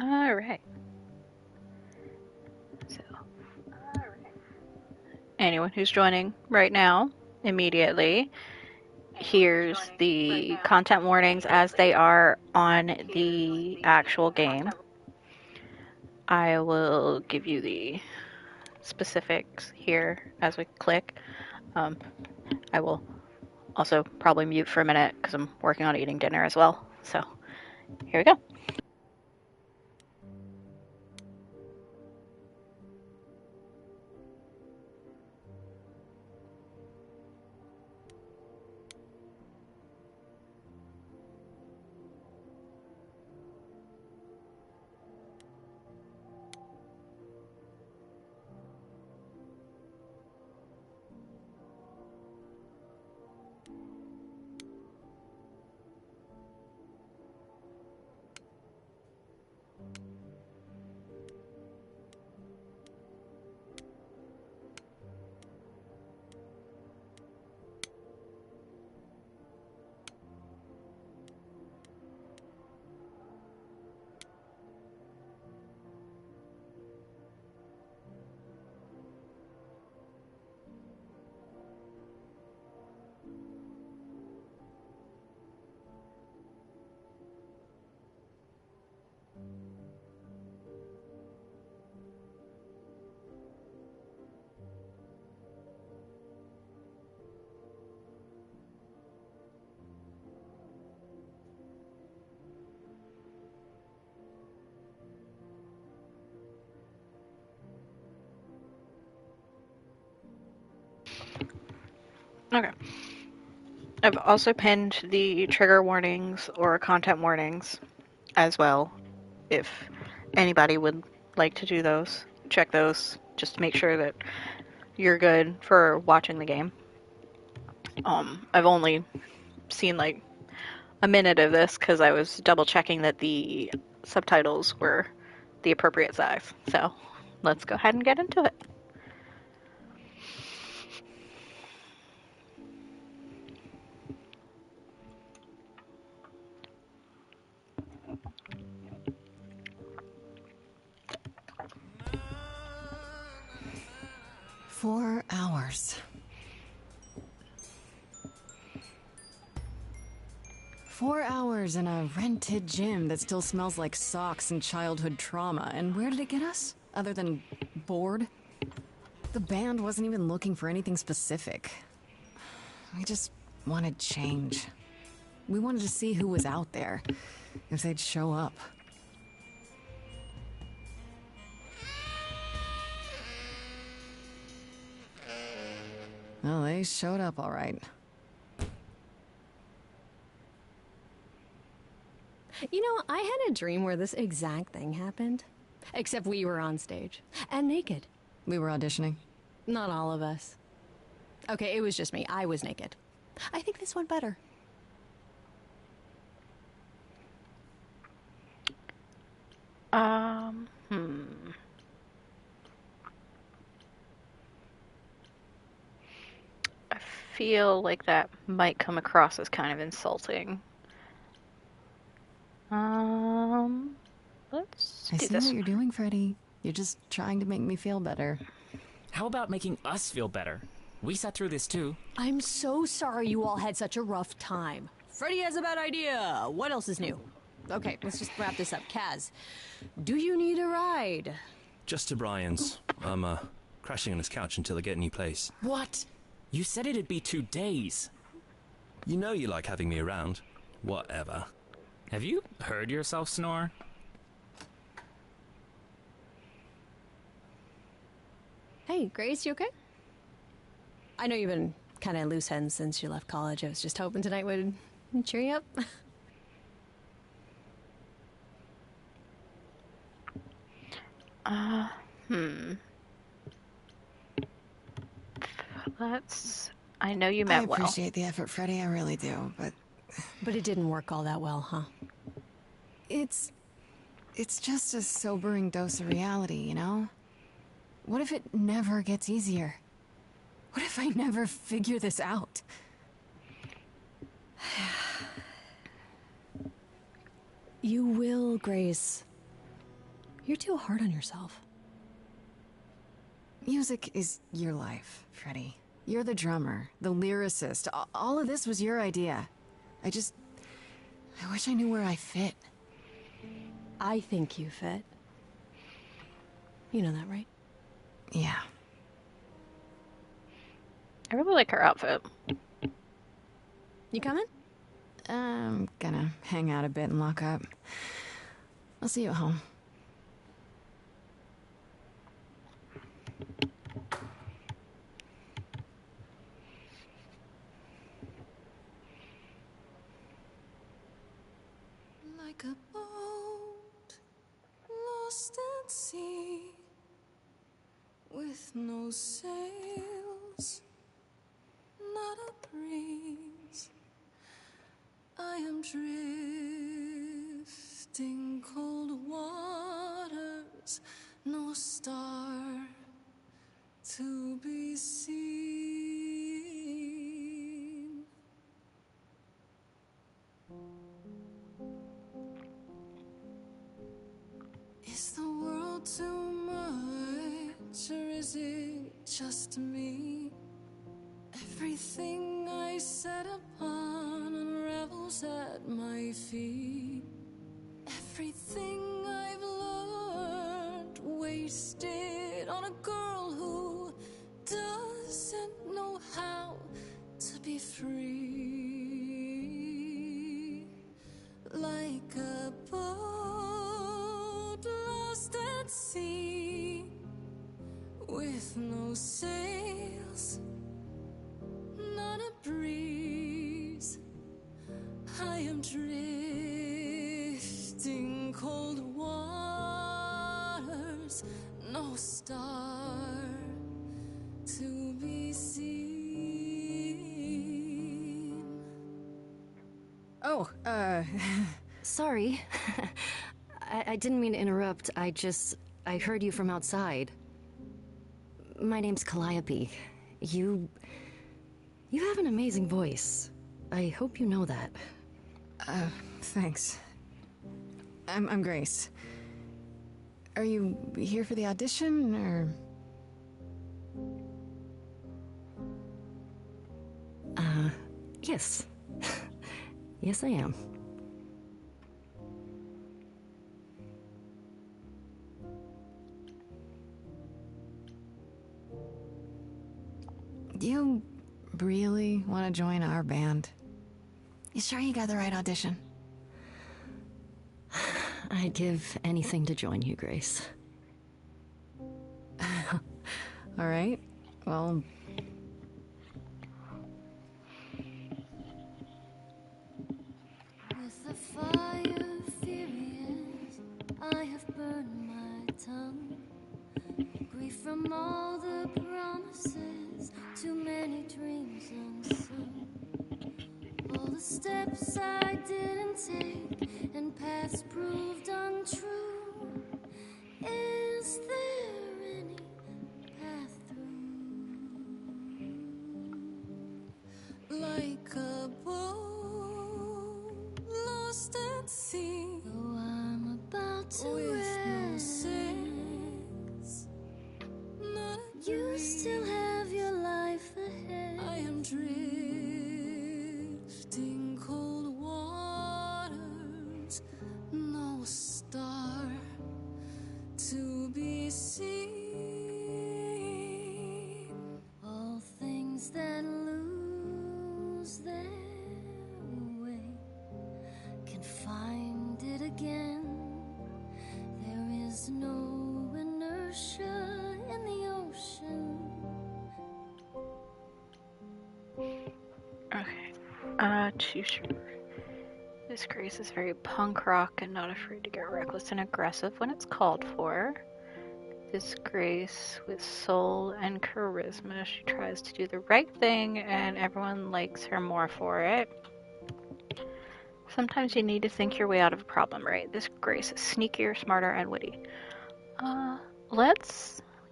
Alright. So, anyone who's joining right now, immediately, here's the content warnings as they are on the actual game. I will give you the specifics here as we click. I will also probably mute for a minute because I'm working on eating dinner as well. So, here we go. Okay. I've also pinned the trigger warnings or content warnings as well. If anybody would like to do those, check those just to make sure that you're good for watching the game. I've only seen like a minute of this because I was double checking that the subtitles were the appropriate size. So let's go ahead and get into it. Four hours. 4 hours in a rented gym that still smells like socks and childhood trauma. And where did it get us? Other than bored? The band wasn't even looking for anything specific. We just wanted change. We wanted to see who was out there, if they'd show up. Well, they showed up all right. You know, I had a dream where this exact thing happened. Except we were on stage. And naked. We were auditioning. Not all of us. Okay, it was just me. I was naked. I think this went better. I feel like that might come across as kind of insulting. Let's I do see this. what you're doing, Freddy. You're just trying to make me feel better. How about making us feel better? We sat through this too. I'm so sorry you all had such a rough time. Freddy has a bad idea. What else is new? Okay, let's just wrap this up. Kaz, do you need a ride? Just to Brian's. I'm, crashing on his couch until I get a new place. What? You said it'd be 2 days. You know you like having me around. Whatever. Have you heard yourself snore? Hey, Grace, you okay? I know you've been kind of loose ends since you left college. I was just hoping tonight would cheer you up. I know you meant I well. appreciate the effort, Freddy, I really do, but... But it didn't work all that well, huh? It's just a sobering dose of reality, you know? What if it never gets easier? What if I never figure this out? You will, Grace. You're too hard on yourself. Music is your life, Freddie. You're the drummer, the lyricist. All of this was your idea. I wish I knew where I fit. I think you fit. You know that, right? Yeah. I really like her outfit. You coming? I'm gonna hang out a bit and lock up. I'll see you at home. Like a boat lost at sea with no sails, not a breeze. I am drifting cold waters, no star to be seen. Is the world too much, or is it just me? Everything I set upon unravels at my feet. Everything I've learned wasted on a girl who doesn't know how to be free. Like a boat lost at sea with no sails, not a breeze. I am drifting cold waters, no star to be seen. Oh, Sorry. I didn't mean to interrupt. I heard you from outside. My name's Calliope. You have an amazing voice. I hope you know that. Thanks. I'm Grace. Are you here for the audition, or...? Yes. Yes, I am. Do you really want to join our band? You sure you got the right audition? I'd give anything to join you, Grace. All right. Well... With the fire furious, I have burned my tongue. Grief from all the promises, too many dreams unsung. All the steps I didn't take and paths proved untrue. Is there any path through? Like a boat lost at sea, Though I'm about to with no end, sails, not a you breeze. still have your life ahead. I am drifting cold waters, no star to be seen. All things that lose their way can find it again. There is no inertia in the ocean. Okay. Too sure. This Grace is very punk rock and not afraid to get reckless and aggressive when it's called for. This Grace with soul and charisma. She tries to do the right thing and everyone likes her more for it. Sometimes you need to think your way out of a problem, right? This Grace is sneakier, smarter, and witty.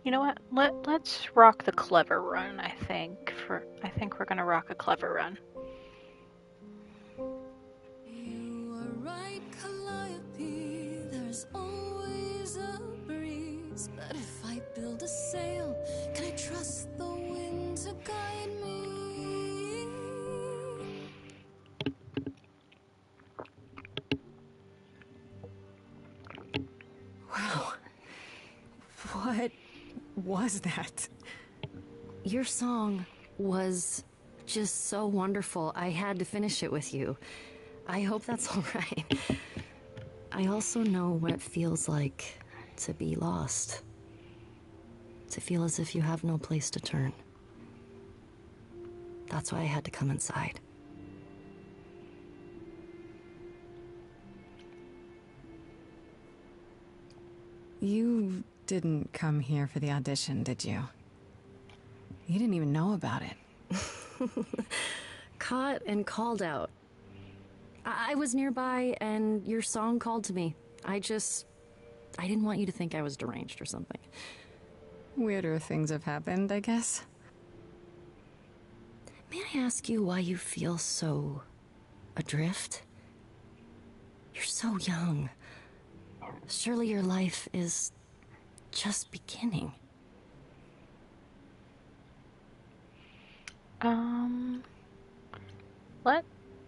You know what? Let's rock the clever run, I think. I think we're gonna rock a clever run. You are right, Calliope. There's always a But if I build a sail, can I trust the wind to guide me? Wow. What was that? Your song was just so wonderful. I had to finish it with you. I hope that's all right. I also know what it feels like to be lost. To feel as if you have no place to turn. That's why I had to come inside. You didn't come here for the audition, did you? You didn't even know about it. Caught and called out. I was nearby and your song called to me. I didn't want you to think I was deranged or something. Weirder things have happened, I guess. May I ask you why you feel so adrift? You're so young. Surely your life is just beginning.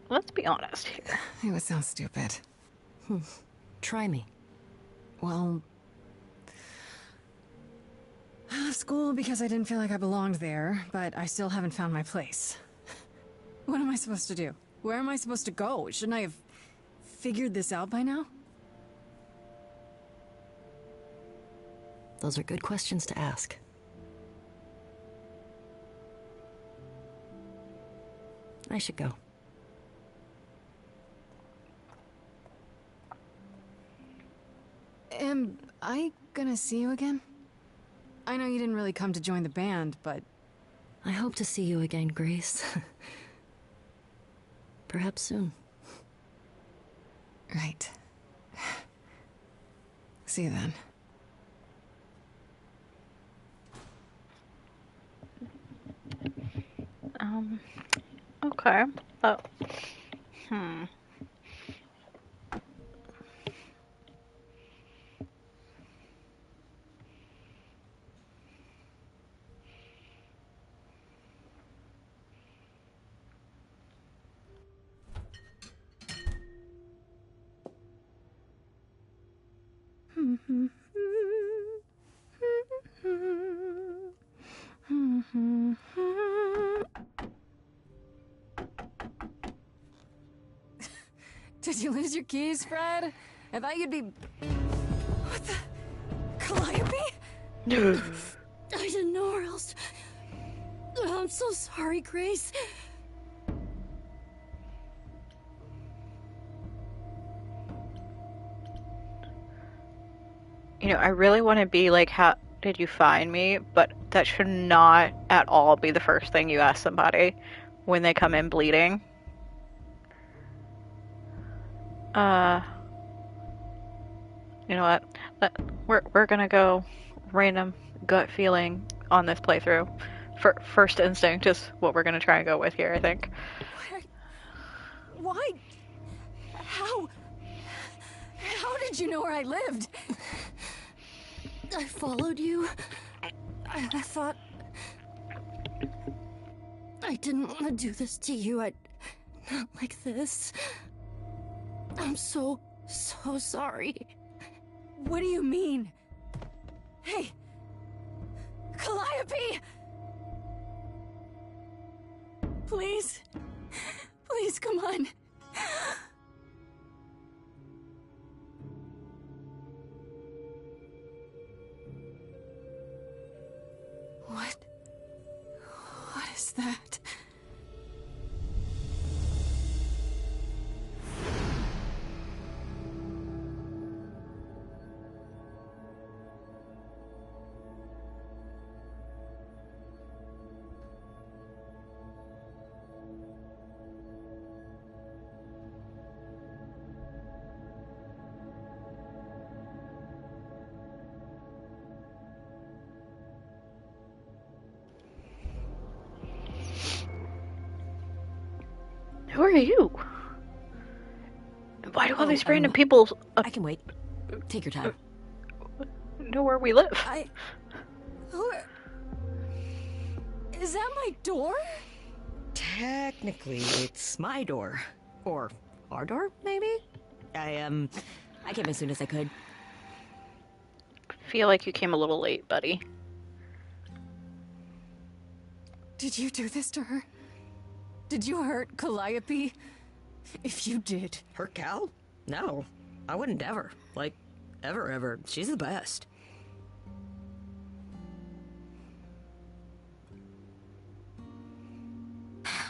Let's be honest here. It would sound stupid. Try me. Well, I left school because I didn't feel like I belonged there, but I still haven't found my place. What am I supposed to do? Where am I supposed to go? Shouldn't I have figured this out by now? Those are good questions to ask. I should go. Am I gonna see you again? I know you didn't really come to join the band, but... I hope to see you again, Grace. Perhaps soon. Right. See you then. Okay. Did you lose your keys, Fred? I thought you'd be... What the... Calliope? I didn't know or else. I'm so sorry, Grace. I really want to be like, how did you find me? But that should not at all be the first thing you ask somebody when they come in bleeding. You know what? We're gonna go random gut feeling on this playthrough. First instinct is what we're gonna try and go with here, I think. Why? How did you know where I lived? I followed you. I thought... I didn't want to do this to you. Not like this. I'm so sorry. What do you mean? Hey! Calliope! Please? Please, come on. What is that? Who are you? Why do all these random people... I can wait. Take your time. know where we live. Who... Is that my door? Technically, it's my door. Or our door, maybe? I came as soon as I could. Feel like you came a little late, buddy. Did you do this to her? Did you hurt Calliope? If you did... Her Cal? No, I wouldn't ever. Like, ever. She's the best.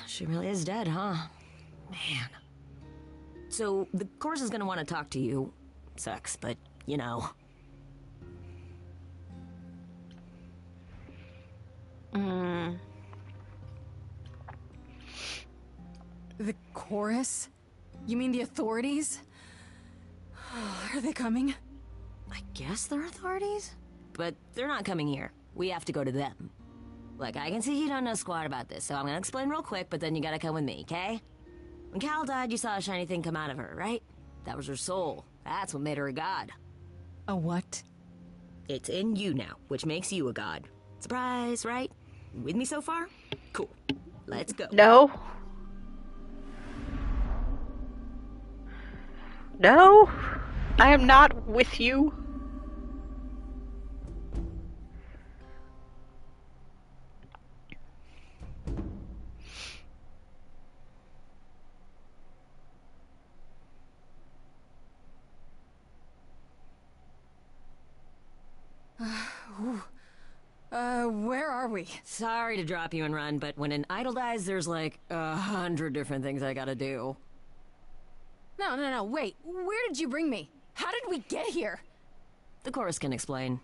She really is dead, huh? Man. So, the course is gonna want to talk to you. Sucks, but, you know. The chorus? You mean the authorities? Are they coming? I guess they're authorities? But they're not coming here. We have to go to them. Look, I can see you don't know squat about this, so I'm gonna explain real quick, but then you gotta come with me, okay? When Cal died, you saw a shiny thing come out of her, right? That was her soul. That's what made her a god. A what? It's in you now, which makes you a god. Surprise, right? With me so far? Cool. Let's go. No. No. I am not with you. Where are we? Sorry to drop you and run, but when an idol dies, there's like 100 different things I gotta do. No, wait. Where did you bring me? How did we get here? The chorus can explain.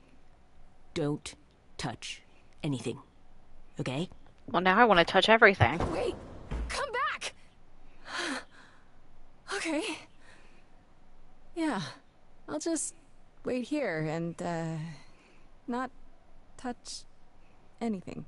Don't touch anything. Okay? Well, now I want to touch everything. Wait! Come back! Okay. Yeah. I'll just wait here and, not touch anything.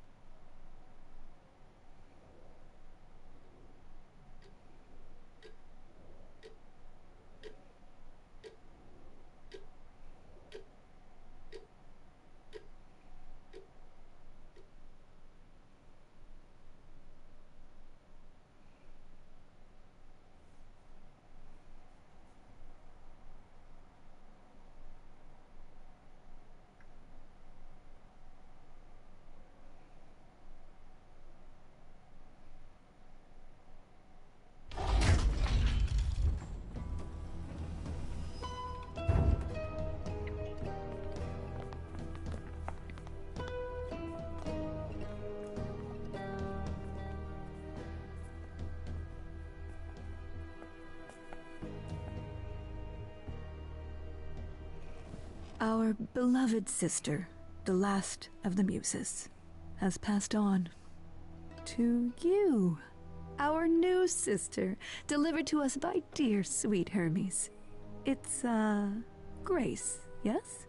Our beloved sister, the last of the Muses, has passed on. To you, our new sister, delivered to us by dear sweet Hermes. It's, Grace, yes?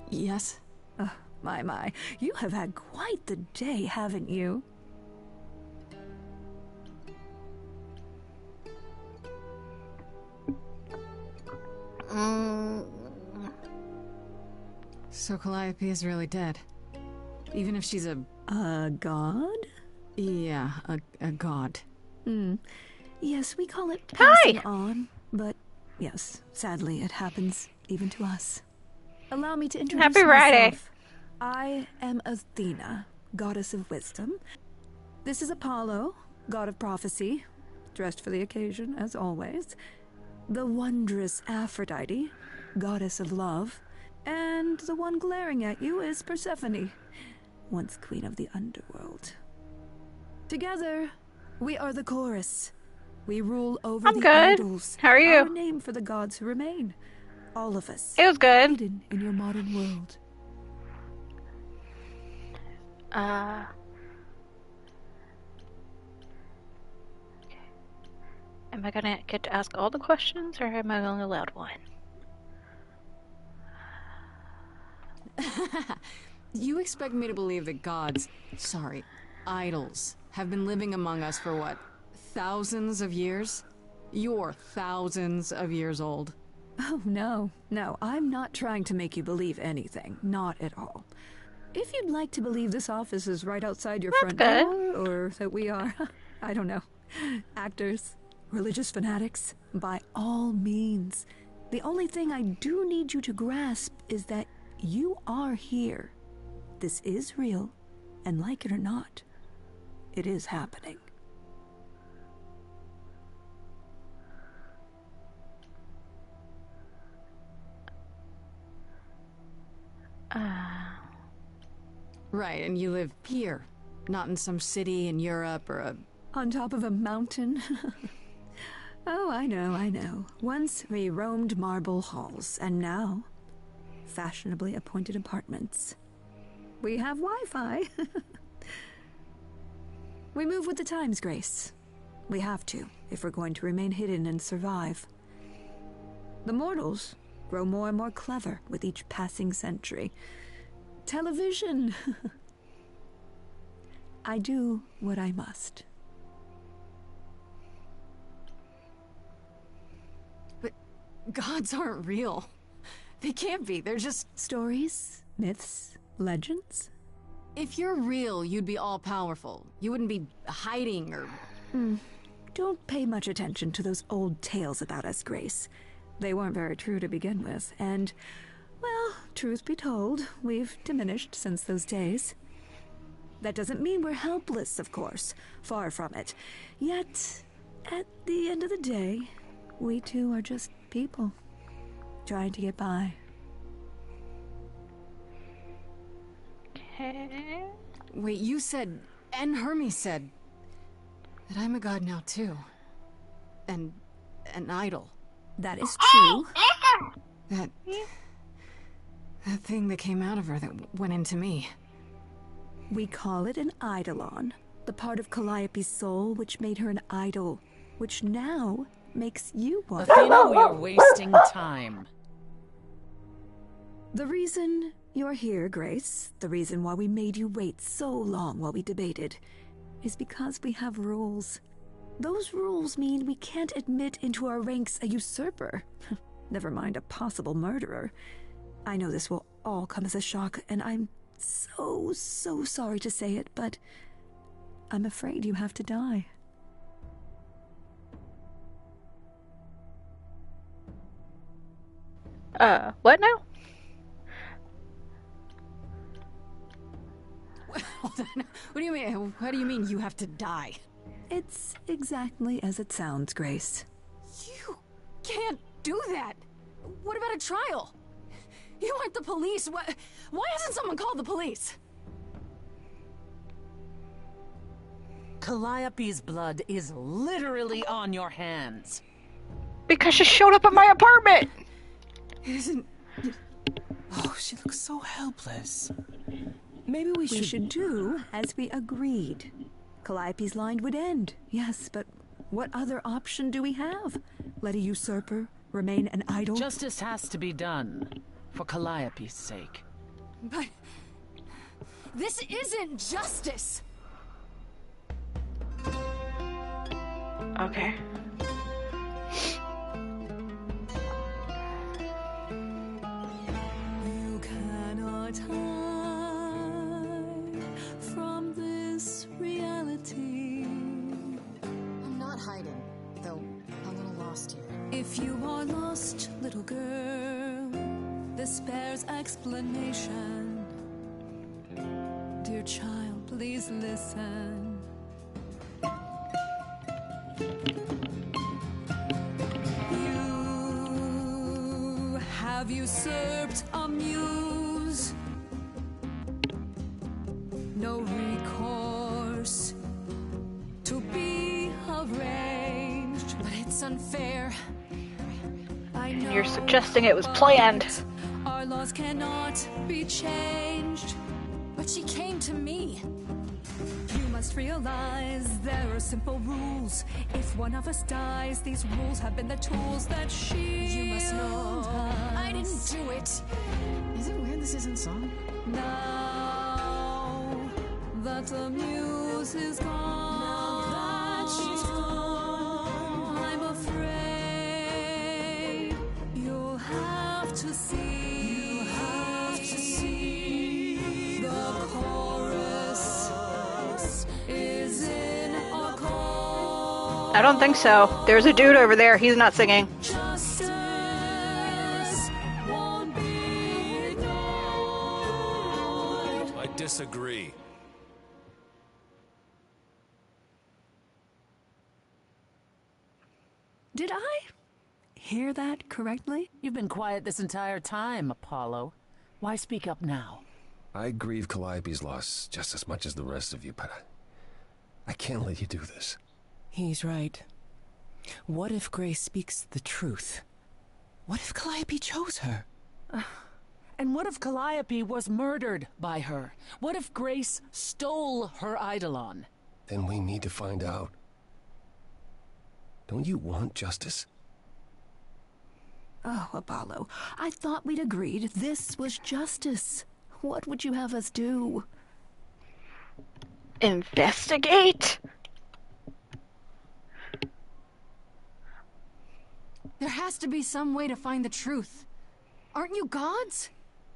Yes? Oh, my. You have had quite the day, haven't you? So Calliope is really dead. Even if she's a god? Yeah, a god. Yes, we call it Hi! passing on, but yes, sadly it happens even to us. Allow me to introduce Happy Friday. myself. I am Athena, goddess of wisdom. This is Apollo, god of prophecy, dressed for the occasion as always. The wondrous Aphrodite, goddess of love. And the one glaring at you is Persephone, once queen of the underworld. Together, we are the chorus. We rule over I'm the good. idols. How are you? Our name for the gods who remain. All of us. It was good. Hidden in your modern world. Am I gonna get to ask all the questions, or am I only allowed one? You expect me to believe that gods, sorry, idols, have been living among us for what, thousands of years? You're thousands of years old. Oh, no. No, I'm not trying to make you believe anything. Not at all. If you'd like to believe this office is right outside your front good. door, or that we are, I don't know, actors, religious fanatics, by all means. The only thing I do need you to grasp is that you are here. This is real, and like it or not, it is happening. Right, and you live here, not in some city in Europe or a... On top of a mountain? Oh, I know. Once we roamed marble halls, and now, fashionably appointed apartments. We have Wi-Fi. We move with the times, Grace. We have to, if we're going to remain hidden and survive. The mortals grow more and more clever with each passing century. Television! I do what I must. But gods aren't real. They can't be, they're just... Stories, myths, legends. If you're real, you'd be all-powerful. You wouldn't be hiding or... Don't pay much attention to those old tales about us, Grace. They weren't very true to begin with, and, well, truth be told, we've diminished since those days. That doesn't mean we're helpless, of course. Far from it. Yet, at the end of the day, we too are just people, trying to get by. Okay. Wait, you said, and Hermes said, that I'm a god now too. And an idol. That is true. That thing that came out of her that went into me. We call it an eidolon, the part of Calliope's soul which made her an idol, which now makes you one. Athena, we are wasting time. The reason you're here, Grace, the reason why we made you wait so long while we debated, is because we have rules. Those rules mean we can't admit into our ranks a usurper. Never mind a possible murderer. I know this will all come as a shock, and I'm so sorry to say it, but I'm afraid you have to die. What now? Hold on. What do you mean? What do you mean you have to die? It's exactly as it sounds, Grace. You can't do that. What about a trial? You aren't the police. Why hasn't someone called the police? Calliope's blood is literally on your hands. Because she showed up at my apartment! Isn't... Oh, she looks so helpless. Maybe we should do as we agreed. Calliope's line would end, yes, but what other option do we have? Let a usurper remain an idol? Justice has to be done, for Calliope's sake. But... this isn't justice! Okay. You cannot hide from this reality. I'm not hiding, though a little lost here. If you are lost, little girl, this bears explanation. Dear child, please listen. You have usurped a muse. No recourse to be arranged. But it's unfair. I know You're suggesting it was planned. our laws cannot be changed. But she came to me. You must realize there are simple rules. If one of us dies, these rules have been the tools that shield You must know us. I didn't do it. Is it weird this isn't song? Now that the muse is gone, I'm afraid you'll to see. You have to see. The chorus is in a chorus. I don't think so. There's a dude over there. He's not singing. Justice won't be ignored. I disagree. Did I hear that correctly? You've been quiet this entire time, Apollo. Why speak up now? I grieve Calliope's loss just as much as the rest of you, but I can't let you do this. He's right. What if Grace speaks the truth? What if Calliope chose her? And what if Calliope was murdered by her? What if Grace stole her Eidolon? Then we need to find out. Don't you want justice? Oh, Apollo, I thought we'd agreed this was justice. What would you have us do? Investigate? There has to be some way to find the truth. Aren't you gods?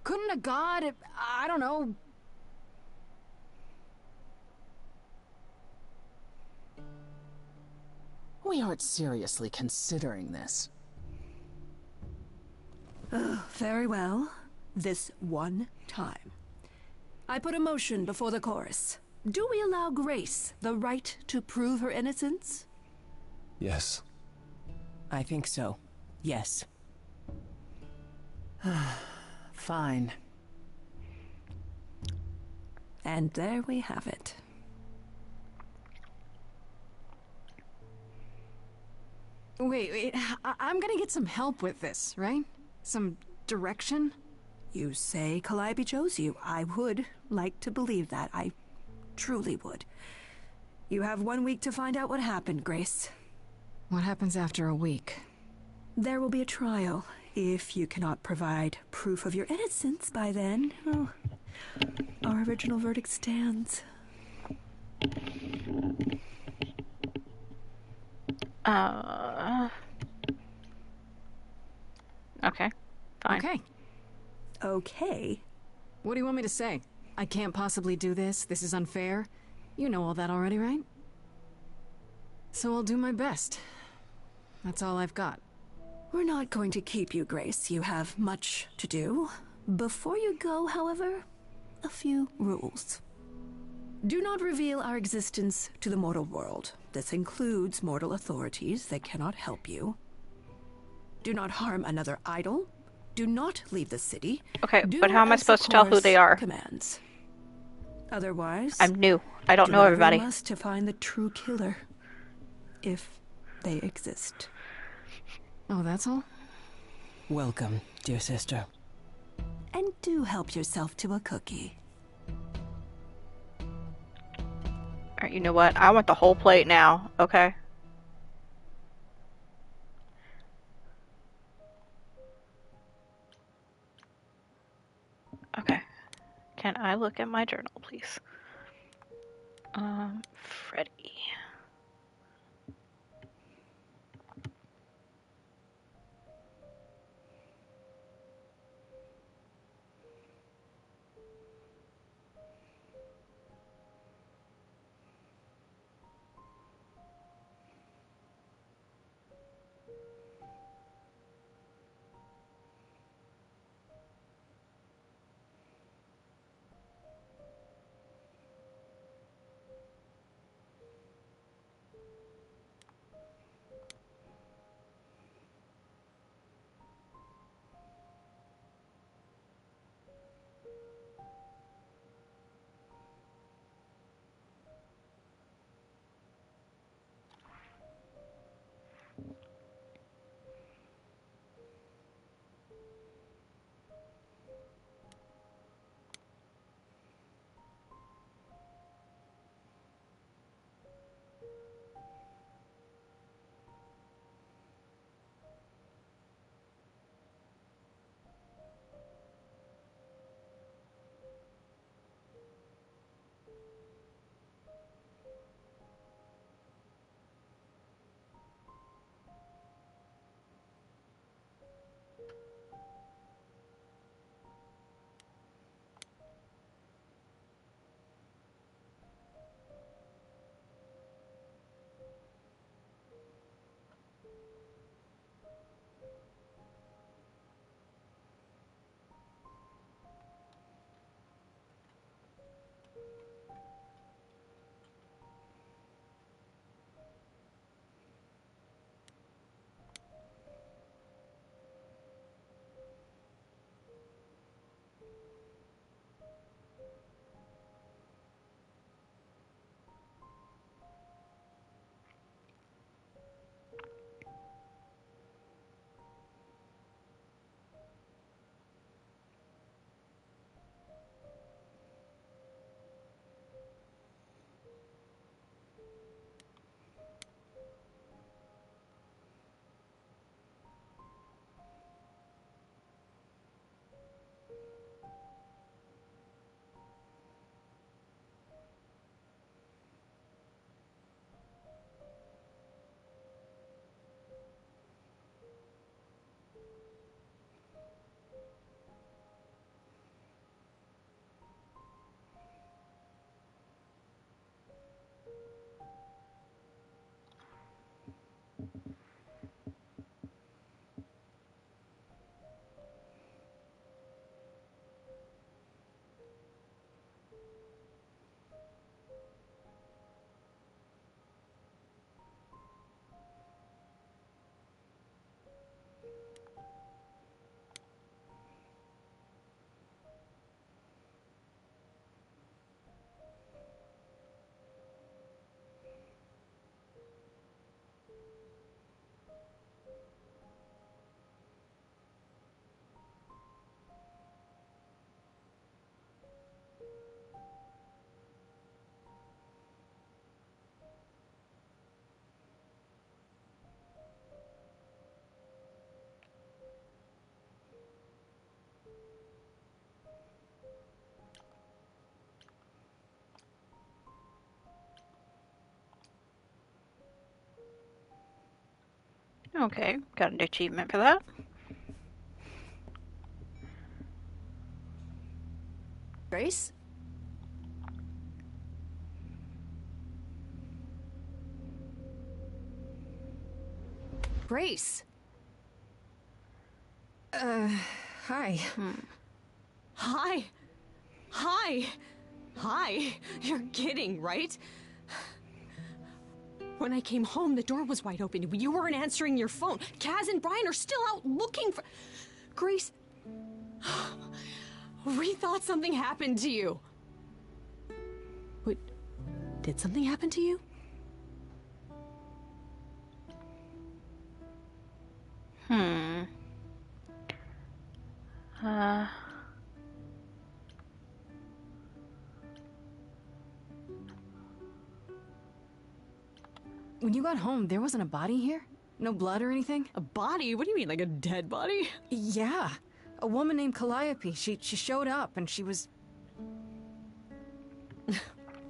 Couldn't a god, I don't know... We aren't seriously considering this. Very well. This one time. I put a motion before the chorus. Do we allow Grace the right to prove her innocence? Yes. I think so. Yes. Fine. And there we have it. Wait, I'm gonna get some help with this, right? Some direction? You say Calliope chose you. I would like to believe that. I truly would. You have 1 week to find out what happened, Grace. What happens after a week? There will be a trial. If you cannot provide proof of your innocence by then, well, our original verdict stands. Okay. Fine. Okay. Okay. What do you want me to say? I can't possibly do this. This is unfair. You know all that already, right? So I'll do my best. That's all I've got. We're not going to keep you, Grace. You have much to do. Before you go, however, a few rules. Do not reveal our existence to the mortal world. This includes mortal authorities that cannot help you. Do not harm another idol. Do not leave the city. Okay, Do but how am I as the supposed to tell who they chorus are? Commands. Otherwise, I'm new. I don't do know whatever everybody. you must to find the true killer, if they exist. Oh, that's all? Welcome, dear sister. And do help yourself to a cookie. Alright, you know what? I want the whole plate now, okay? Okay. Can I look at my journal, please? Freddy. Okay, got an achievement for that. Grace? Grace! Hi. Hi! Hi! Hi! You're kidding, right? When I came home, the door was wide open. You weren't answering your phone. Kaz and Brian are still out looking for... Grace... We thought something happened to you. Wait, did something happen to you? When you got home, there wasn't a body here? No blood or anything? A body? What do you mean, like a dead body? Yeah. A woman named Calliope. She showed up and she was...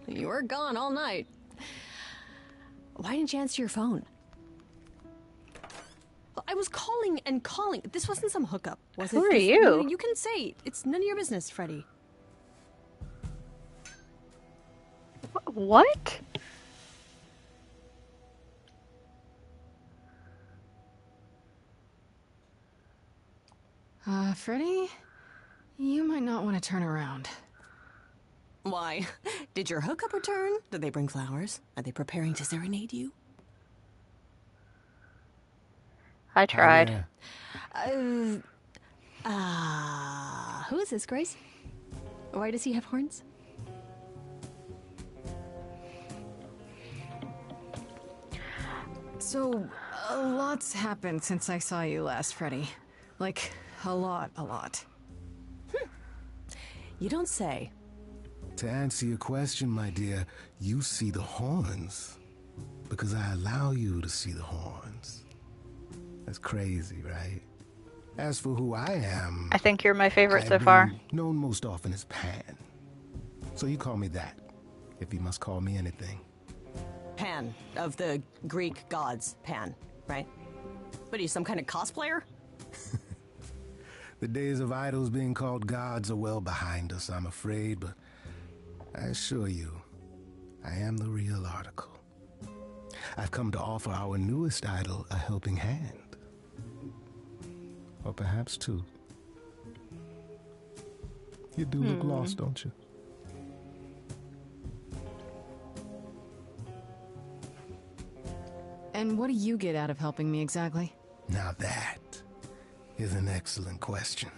You were gone all night. Why didn't you answer your phone? I was calling and calling. This wasn't some hookup, was it? Who are you? You can say. It's none of your business, Freddy. What? Freddy? You might not want to turn around. Why? Did your hookup return? Did they bring flowers? Are they preparing to serenade you? I tried. Who is this, Grace? Why does he have horns? So, a lot's happened since I saw you last, Freddy. Like, a lot. You don't say. To answer your question, my dear, you see the horns. Because I allow you to see the horns. That's crazy, right? As for who I am... I think you're my favorite I've so far. been known most often as Pan. So you call me that, if you must call me anything. Pan, of the Greek gods, Pan, right? What are you, some kind of cosplayer? The days of idols being called gods are well behind us, I'm afraid, but I assure you, I am the real article. I've come to offer our newest idol a helping hand. Or perhaps two. You do look lost, don't you? And what do you get out of helping me exactly? Now that is an excellent question.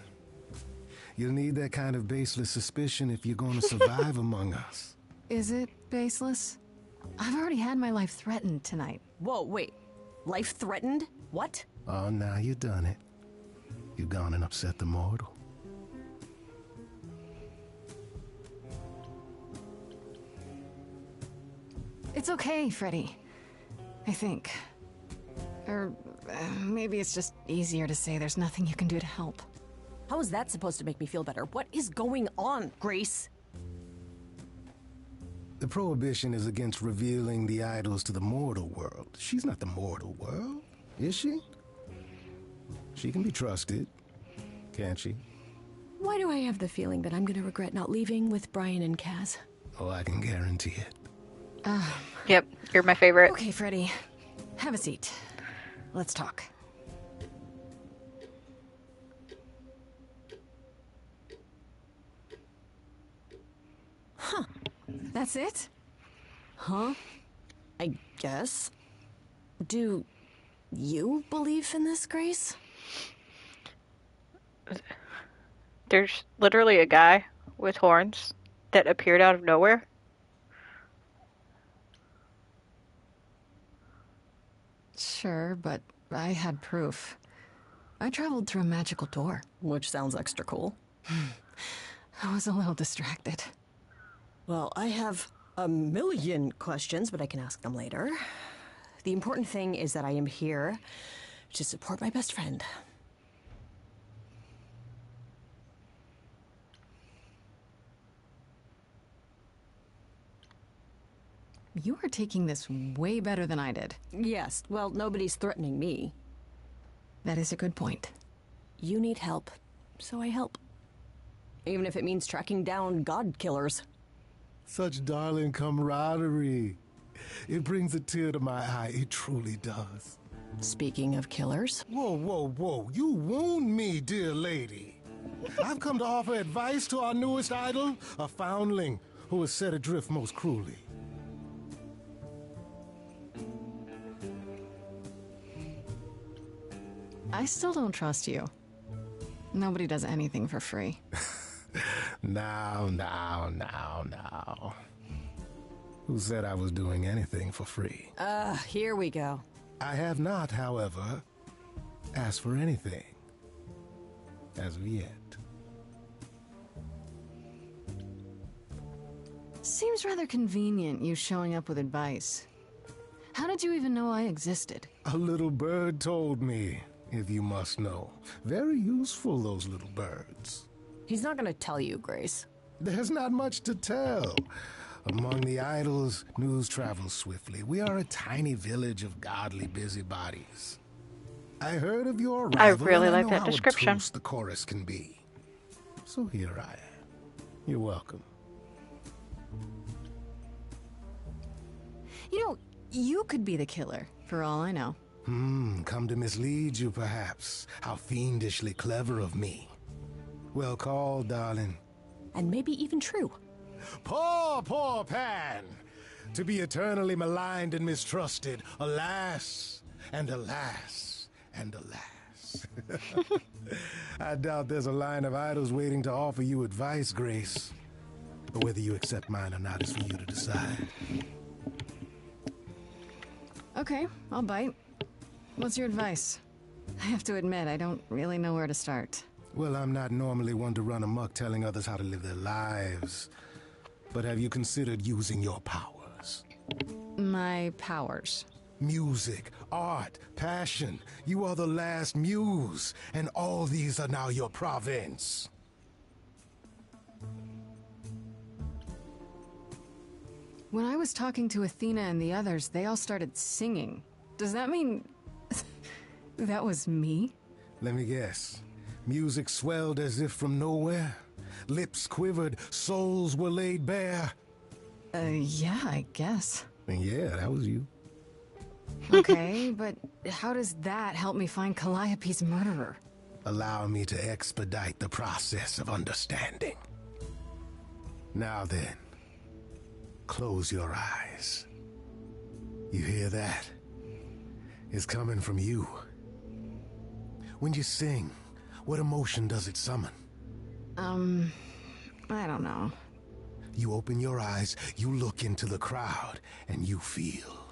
You'll need that kind of baseless suspicion if you're going to survive among us. Is it baseless? I've already had my life threatened tonight. Whoa, wait. Life threatened? What? Oh, now you've done it. You've gone and upset the mortal. It's okay, Freddy. I think. Or maybe it's just easier to say there's nothing you can do to help. How is that supposed to make me feel better? What is going on, Grace? The prohibition is against revealing the idols to the mortal world. She's not the mortal world, is she? She can be trusted, can't she? Why do I have the feeling that I'm gonna regret not leaving with Brian and Kaz? Oh, I can guarantee it. Yep, you're my favorite. Okay, Freddy. Have a seat. Let's talk. Huh. That's it? Huh? I guess. Do you believe in this, Grace? There's literally a guy with horns that appeared out of nowhere. Sure, but I had proof. I traveled through a magical door. Which sounds extra cool. I was a little distracted. Well, I have a million questions, but I can ask them later. The important thing is that I am here to support my best friend. You are taking this way better than I did. Yes, well, nobody's threatening me. That is a good point. You need help, so I help. Even if it means tracking down god killers. Such darling camaraderie. It brings a tear to my eye. It truly does. Speaking of killers. Whoa, whoa, whoa. You wound me, dear lady. I've come to offer advice to our newest idol, a foundling who was set adrift most cruelly. I still don't trust you. Nobody does anything for free. Now. Who said I was doing anything for free? Here we go. I have not, however, asked for anything. As of yet. Seems rather convenient, you showing up with advice. How did you even know I existed? A little bird told me, if you must know. Very useful, those little birds. He's not gonna tell you, Grace. There's not much to tell. Among the idols, news travels swiftly. We are a tiny village of godly busybodies. I heard of your arrival. I really and like know that how description. obtuse the chorus can be. So here I am. You're welcome. You know, you could be the killer, for all I know. Come to mislead you, perhaps. How fiendishly clever of me. Well called, darling. And maybe even true. Poor Pan! To be eternally maligned and mistrusted. Alas, and alas, and alas. I doubt there's a line of idols waiting to offer you advice, Grace. But whether you accept mine or not is for you to decide. Okay, I'll bite. What's your advice? I have to admit, I don't really know where to start. Well, I'm not normally one to run amok telling others how to live their lives. But have you considered using your powers? My powers? Music, art, passion. You are the last muse, and all these are now your province. When I was talking to Athena and the others, they all started singing. Does that mean that was me? Let me guess. Music swelled as if from nowhere. Lips quivered, souls were laid bare. Yeah, I guess. And yeah, that was you. Okay, but how does that help me find Calliope's murderer? Allow me to expedite the process of understanding. Now then, close your eyes. You hear that? It's coming from you. When you sing, what emotion does it summon? I don't know. You open your eyes, you look into the crowd, and you feel...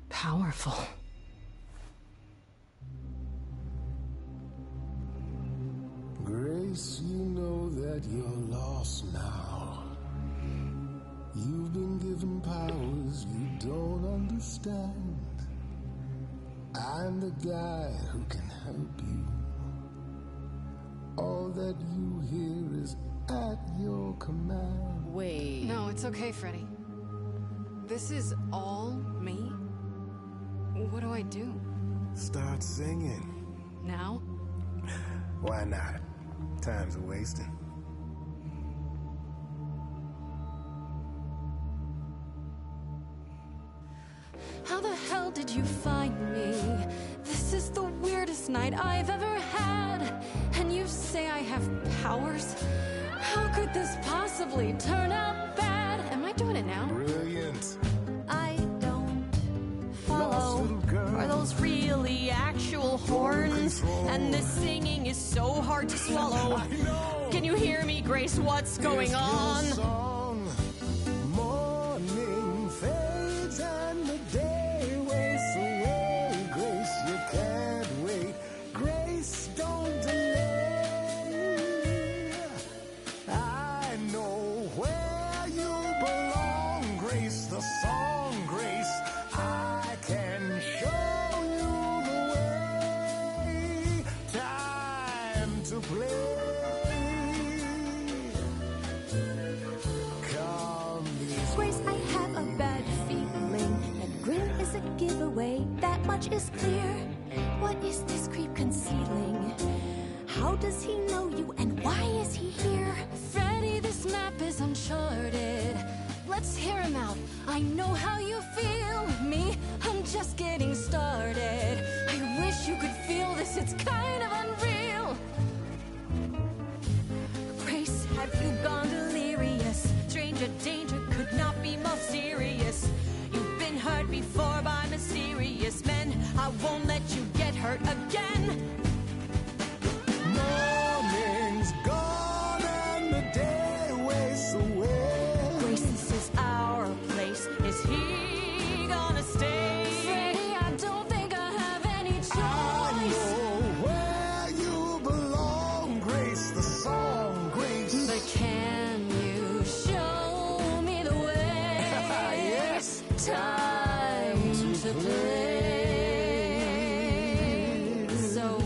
powerful. Grace, you know that you're lost now. You've been given powers you don't understand. I'm the guy who can help you. All that you hear is at your command. Wait. No, it's okay, Freddy. This is all me? What do I do? Start singing. Now? Why not? Time's a wasting. How the hell did you find me? This is the weirdest night I've ever had. And you say I have powers? How could this possibly turn out bad? Am I doing it now? Brilliant. I don't follow. Lost little girl. Are those really actual horns? And this singing is so hard to swallow. I know. Can you hear me, Grace? What's going It's on? your song. Morning fades and the day wastes away. Grace, you can't wait. Grace, don't delay. I know where you belong, Grace, the song, Grace. I can show you the way. Time to play. Grace, I have a bad feeling that Grin is is a giveaway, that much is clear. What is this creep concealing? How does he know you and why is he here? Freddy, this map is uncharted. Let's hear him out. I know how you feel. Me, I'm just getting started. I wish you could feel this, it's kind of unreal. Grace, have you gone delirious? Stranger danger could not be more serious. You've been hurt before by mysterious men. I won't let you get hurt again. Morning's gone and the day wastes away. Grace, this is our place. Is he gonna stay? Freddy, I don't think I have any choice. I know where you belong, Grace, the song, Grace. But can you show me the way? Yes. Time to play. So,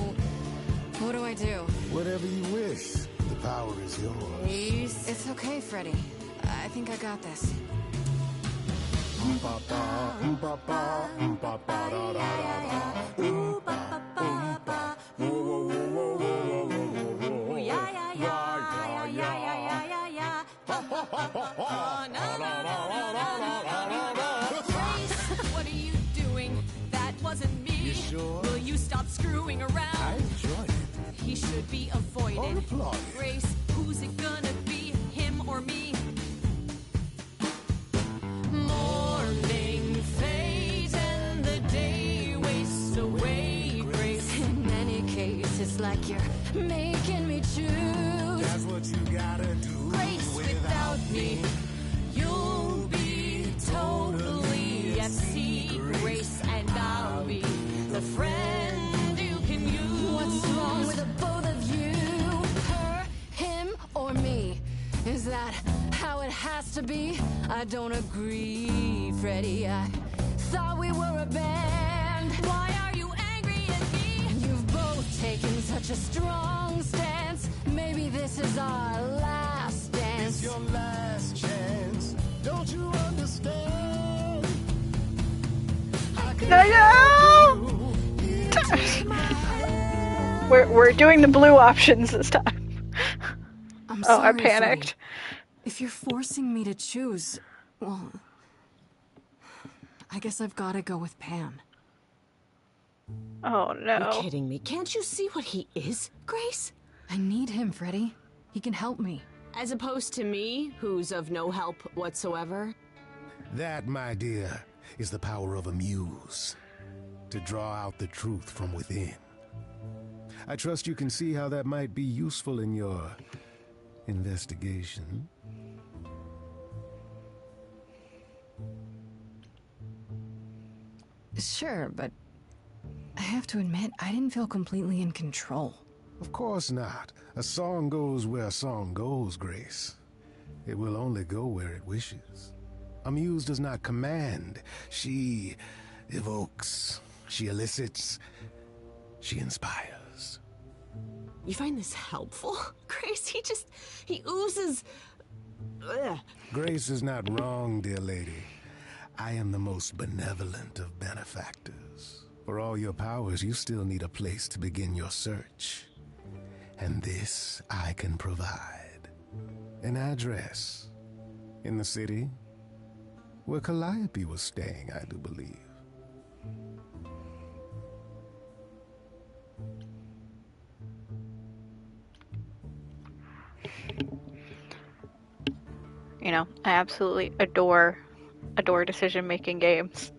what do I do? Whatever you wish, the power is yours. Please? It's okay, Freddy. I think I got this. Ooh, ba, ba, ba, ba. Ooh, yeah, yeah, yeah, yeah, yeah, yeah, yeah, yeah. Na, na, na, na, na, na. Grace, what are you doing? That wasn't me. You sure? Will you stop screwing around? I enjoy it. He should be avoided. Or applauded. Grace, who's it gonna be? Him or me? Morning fades and the day wastes away. Grace, in any case, it's like you're making me choose. That's what you gotta do. Grace, without me, you'll be totally at sea. Grace, and I'll be the friend you can use. What's wrong with the both of you? Her, him, or me? Is that how it has to be? I don't agree, Freddy. I thought we were a band. Why are you angry at me? You've both taken such a strong stance. Maybe this is our last dance. It's your last chance. Don't you understand? I can No! Take my hand. We're doing the blue options this time. I'm Oh, I sorry, panicked. Freddy. If you're forcing me to choose, well, I guess I've got to go with Pan. Oh no. You're kidding me. Can't you see what he is, Grace? I need him, Freddy. He can help me. As opposed to me, who's of no help whatsoever. That, my dear, is the power of a muse. To draw out the truth from within. I trust you can see how that might be useful in your investigation. Sure, but I have to admit, I didn't feel completely in control. Of course not. A song goes where a song goes, Grace. It will only go where it wishes. A muse does not command. She evokes. She elicits. She inspires. You find this helpful, Grace? He oozes. Ugh. Grace is not wrong, dear lady. I am the most benevolent of benefactors. For all your powers, you still need a place to begin your search. And this I can provide. An address. In the city. Where Calliope was staying, I do believe. You know, I absolutely adore decision-making games.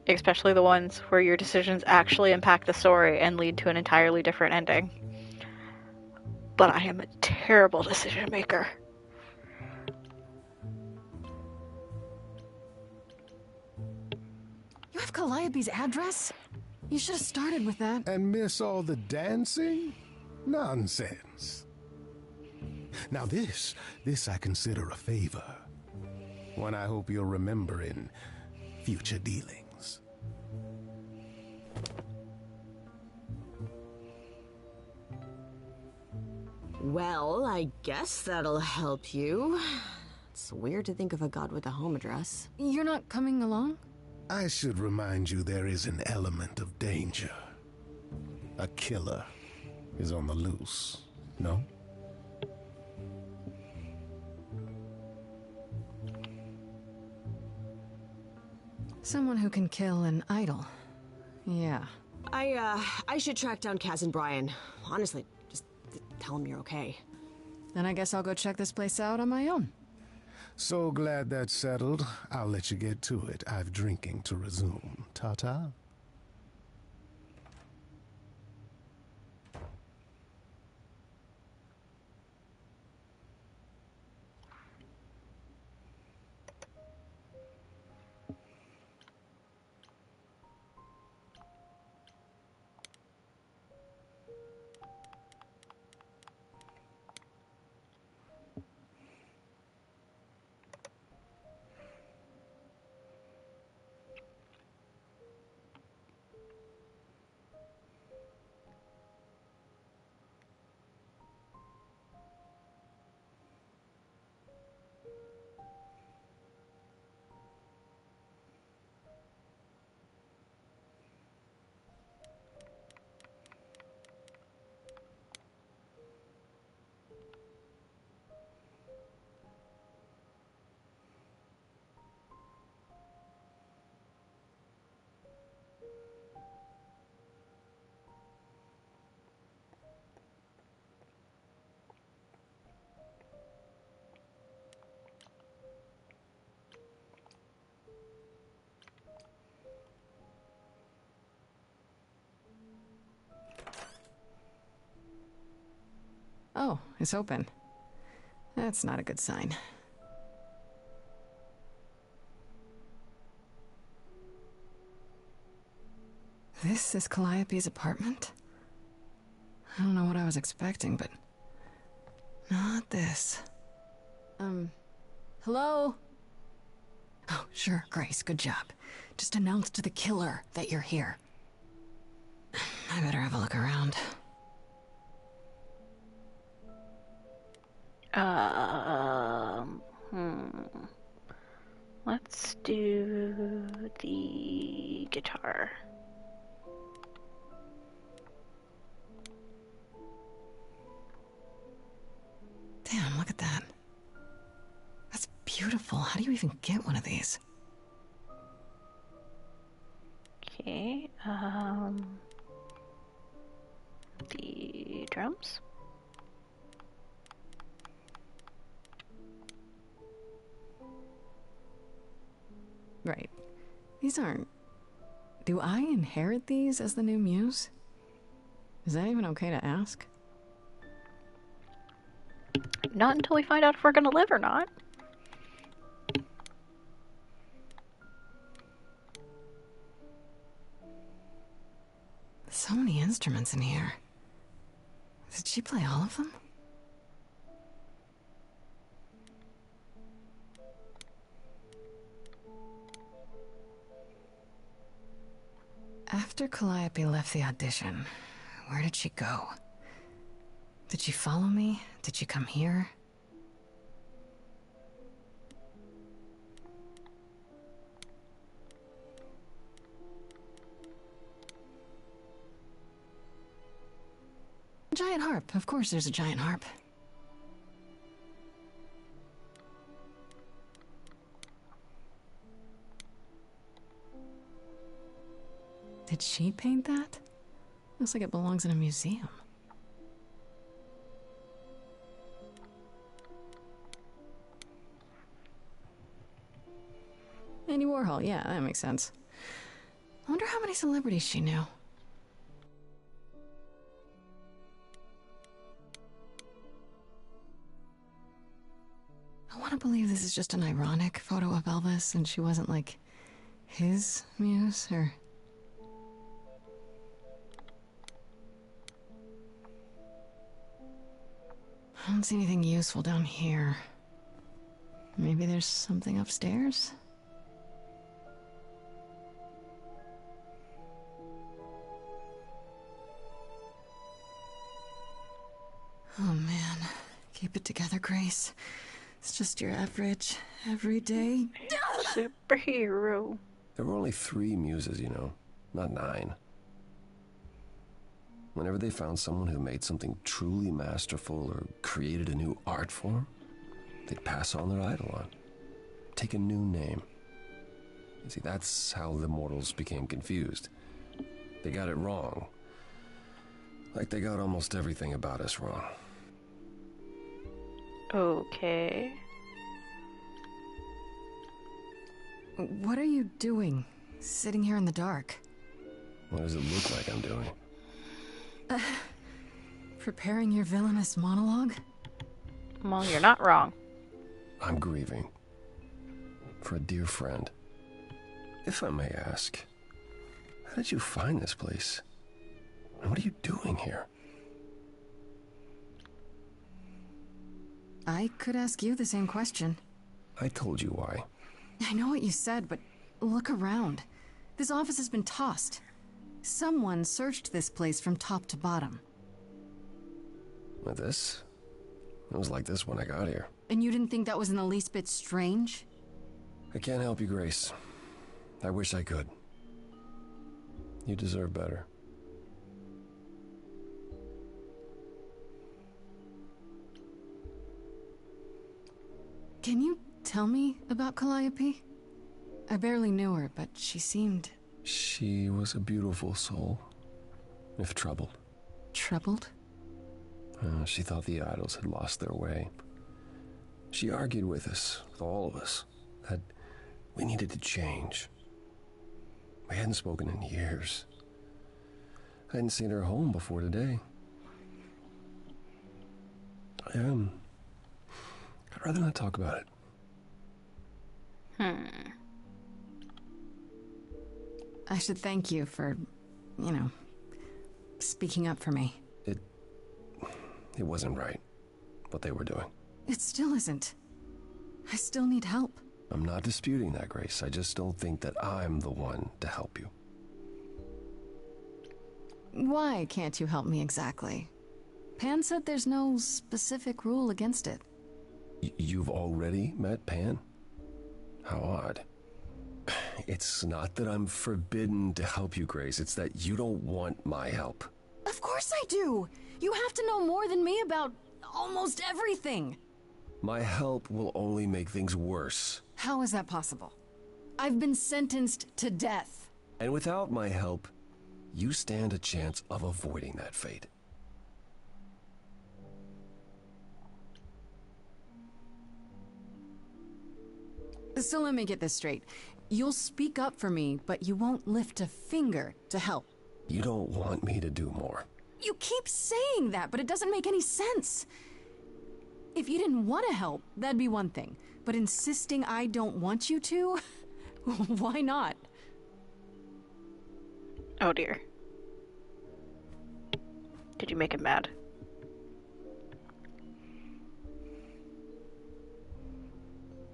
Especially the ones where your decisions actually impact the story and lead to an entirely different ending. But I am a terrible decision maker. You have Calliope's address? You should have started with that. And miss all the dancing? Nonsense. Now this I consider a favor. One I hope you'll remember in future dealings. Well, I guess that'll help you. It's weird to think of a god with a home address. You're not coming along? I should remind you there is an element of danger. A killer is on the loose, no? Someone who can kill an idol. Yeah. I should track down Kaz and Brian. Honestly, just tell them you're okay. Then I guess I'll go check this place out on my own. So glad that's settled. I'll let you get to it. I've drinking to resume. Ta-ta. Oh, it's open. That's not a good sign. This is Calliope's apartment? I don't know what I was expecting, but not this. Hello? Oh, sure, Grace, good job. Just announce to the killer that you're here. I better have a look around. Let's do the guitar. Damn, look at that. That's beautiful. How do you even get one of these? Okay, the drums. Right. These aren't... Do I inherit these as the new muse? Is that even okay to ask? Not until we find out if we're gonna live or not. So many instruments in here. Did she play all of them? After Calliope left the audition, where did she go? Did she follow me? Did she come here? Giant harp. Of course there's a giant harp. Did she paint that? Looks like it belongs in a museum. Andy Warhol, yeah, that makes sense. I wonder how many celebrities she knew. I want to believe this is just an ironic photo of Elvis and she wasn't like his muse, or... I don't see anything useful down here. Maybe there's something upstairs? Oh man, keep it together, Grace. It's just your average, everyday superhero. There were only 3 muses, you know, not 9. Whenever they found someone who made something truly masterful or created a new art form, they'd pass on their idol on. Take a new name. You see, that's how the mortals became confused. They got it wrong. Like they got almost everything about us wrong. Okay. What are you doing, sitting here in the dark? What does it look like I'm doing? Preparing your villainous monologue? Well, you're not wrong. I'm grieving. For a dear friend. If I may ask, how did you find this place? And what are you doing here? I could ask you the same question. I told you why. I know what you said, but look around. This office has been tossed. Someone searched this place from top to bottom. With this? It was like this when I got here. And you didn't think that was in the least bit strange? I can't help you, Grace. I wish I could. You deserve better. Can you tell me about Calliope? I barely knew her, but she seemed... She was a beautiful soul, if troubled. Troubled? She thought the idols had lost their way. She argued with us, with all of us, that we needed to change. We hadn't spoken in years. I hadn't seen her home before today. I'd rather not talk about it. I should thank you for, speaking up for me. It wasn't right, what they were doing. It still isn't. I still need help. I'm not disputing that, Grace. I just don't think that I'm the one to help you. Why can't you help me exactly? Pan said there's no specific rule against it. You've already met Pan? How odd. It's not that I'm forbidden to help you, Grace. It's that you don't want my help. Of course I do! You have to know more than me about almost everything. My help will only make things worse. How is that possible? I've been sentenced to death. And without my help, you stand a chance of avoiding that fate. So let me get this straight. You'll speak up for me, but you won't lift a finger to help. You don't want me to do more. You keep saying that, but it doesn't make any sense. If you didn't want to help, that'd be one thing. But insisting I don't want you to? Why not? Oh dear. Did you make him mad?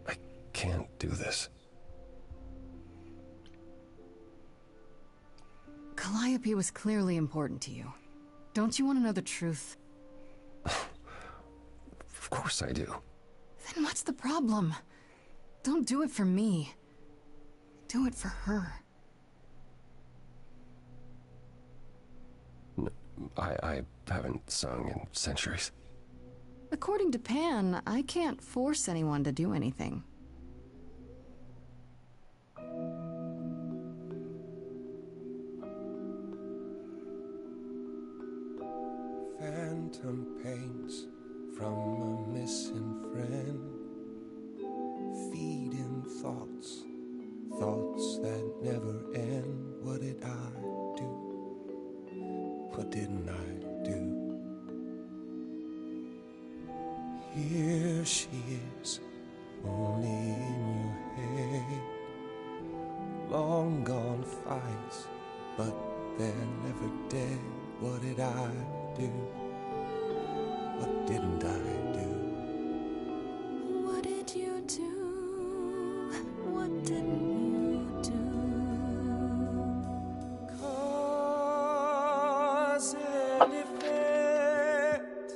I can't do this. Calliope was clearly important to you. Don't you want to know the truth? Of course I do. Then what's the problem? Don't do it for me. Do it for her. I haven't sung in centuries. According to Pan, I can't force anyone to do anything. Phantom pains from a missing friend, feeding thoughts, thoughts that never end. What did I do? What didn't I do? Here she is, only in your head. Long gone fights, but they're never dead. What did I do? What didn't I do? What did you do? What didn't you do? Cause and effect.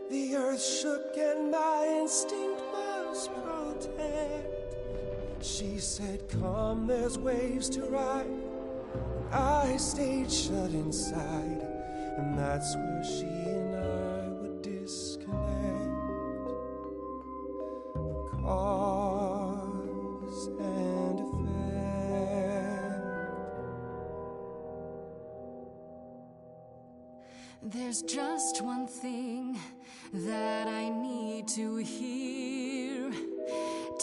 The earth shook and my instinct was protect. She said, come, there's waves to ride. I stayed shut inside, and that's where she and I would disconnect. Cause and effect. There's just one thing that I need to hear.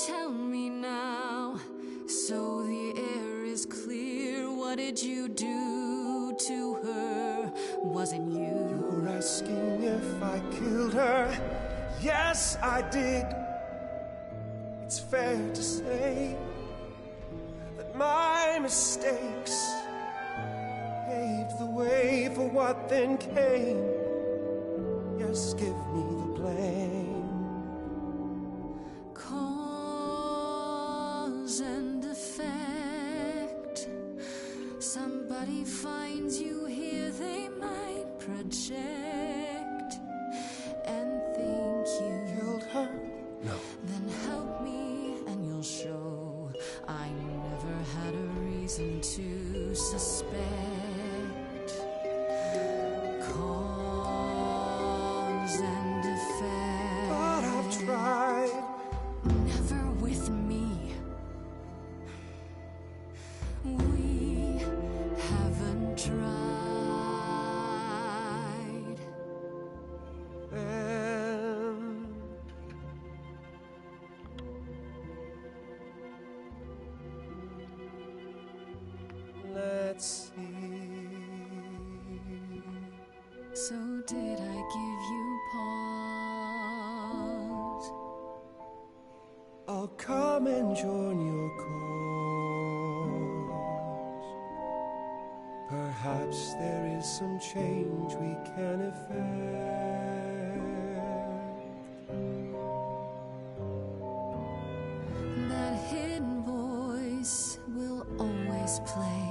Tell me now, so the air is clear. What did you do to her? Wasn't you? You're asking if I killed her. Yes, I did. It's fair to say that my mistakes paved the way for what then came. Yes, give me the blame. Cause and effect. Somebody finds you here, they might project and think you killed her. No. Then help me and you'll show I never had a reason to suspect. Cause and effect. But I've tried. Never with me. We haven't tried. Let's see. So did I give you pause? I'll come and join your cause. Perhaps there is some change we can effect. That hidden voice will always play.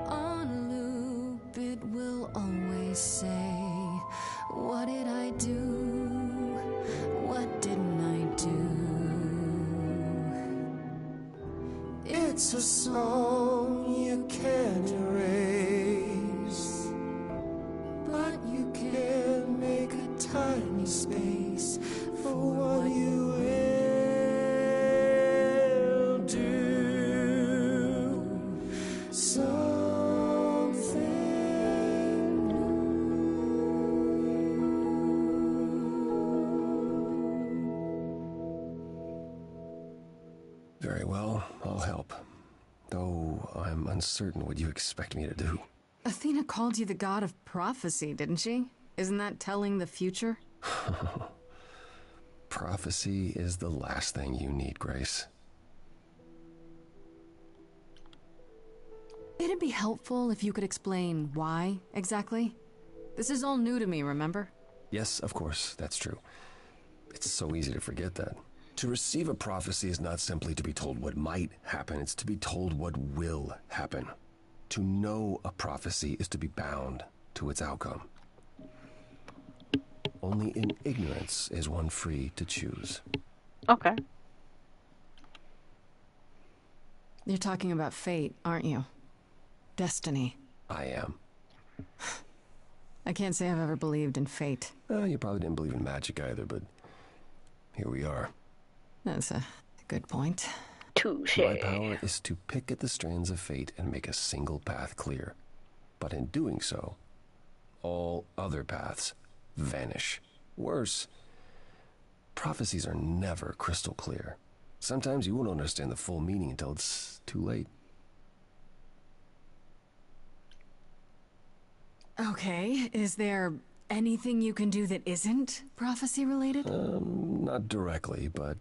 On loop it will always say, what did I do? What didn't I do? It's a song you can't erase, but you can make a tiny space for what you will do. Something Very well, I'll help. Though I'm uncertain what you expect me to do. Athena called you the god of prophecy, didn't she? Isn't that telling the future? Prophecy is the last thing you need, Grace. It'd be helpful if you could explain why, exactly. This is all new to me, remember? Yes, of course, that's true. It's so easy to forget that. To receive a prophecy is not simply to be told what might happen, it's to be told what will happen. To know a prophecy is to be bound to its outcome. Only in ignorance is one free to choose. Okay. You're talking about fate, aren't you? Destiny. I am. I can't say I've ever believed in fate. You probably didn't believe in magic either, but here we are. That's a good point. Touche. My power is to pick at the strands of fate and make a single path clear. But in doing so, all other paths vanish. Worse, prophecies are never crystal clear. Sometimes you won't understand the full meaning until it's too late. Okay, is there anything you can do that isn't prophecy related? Not directly, but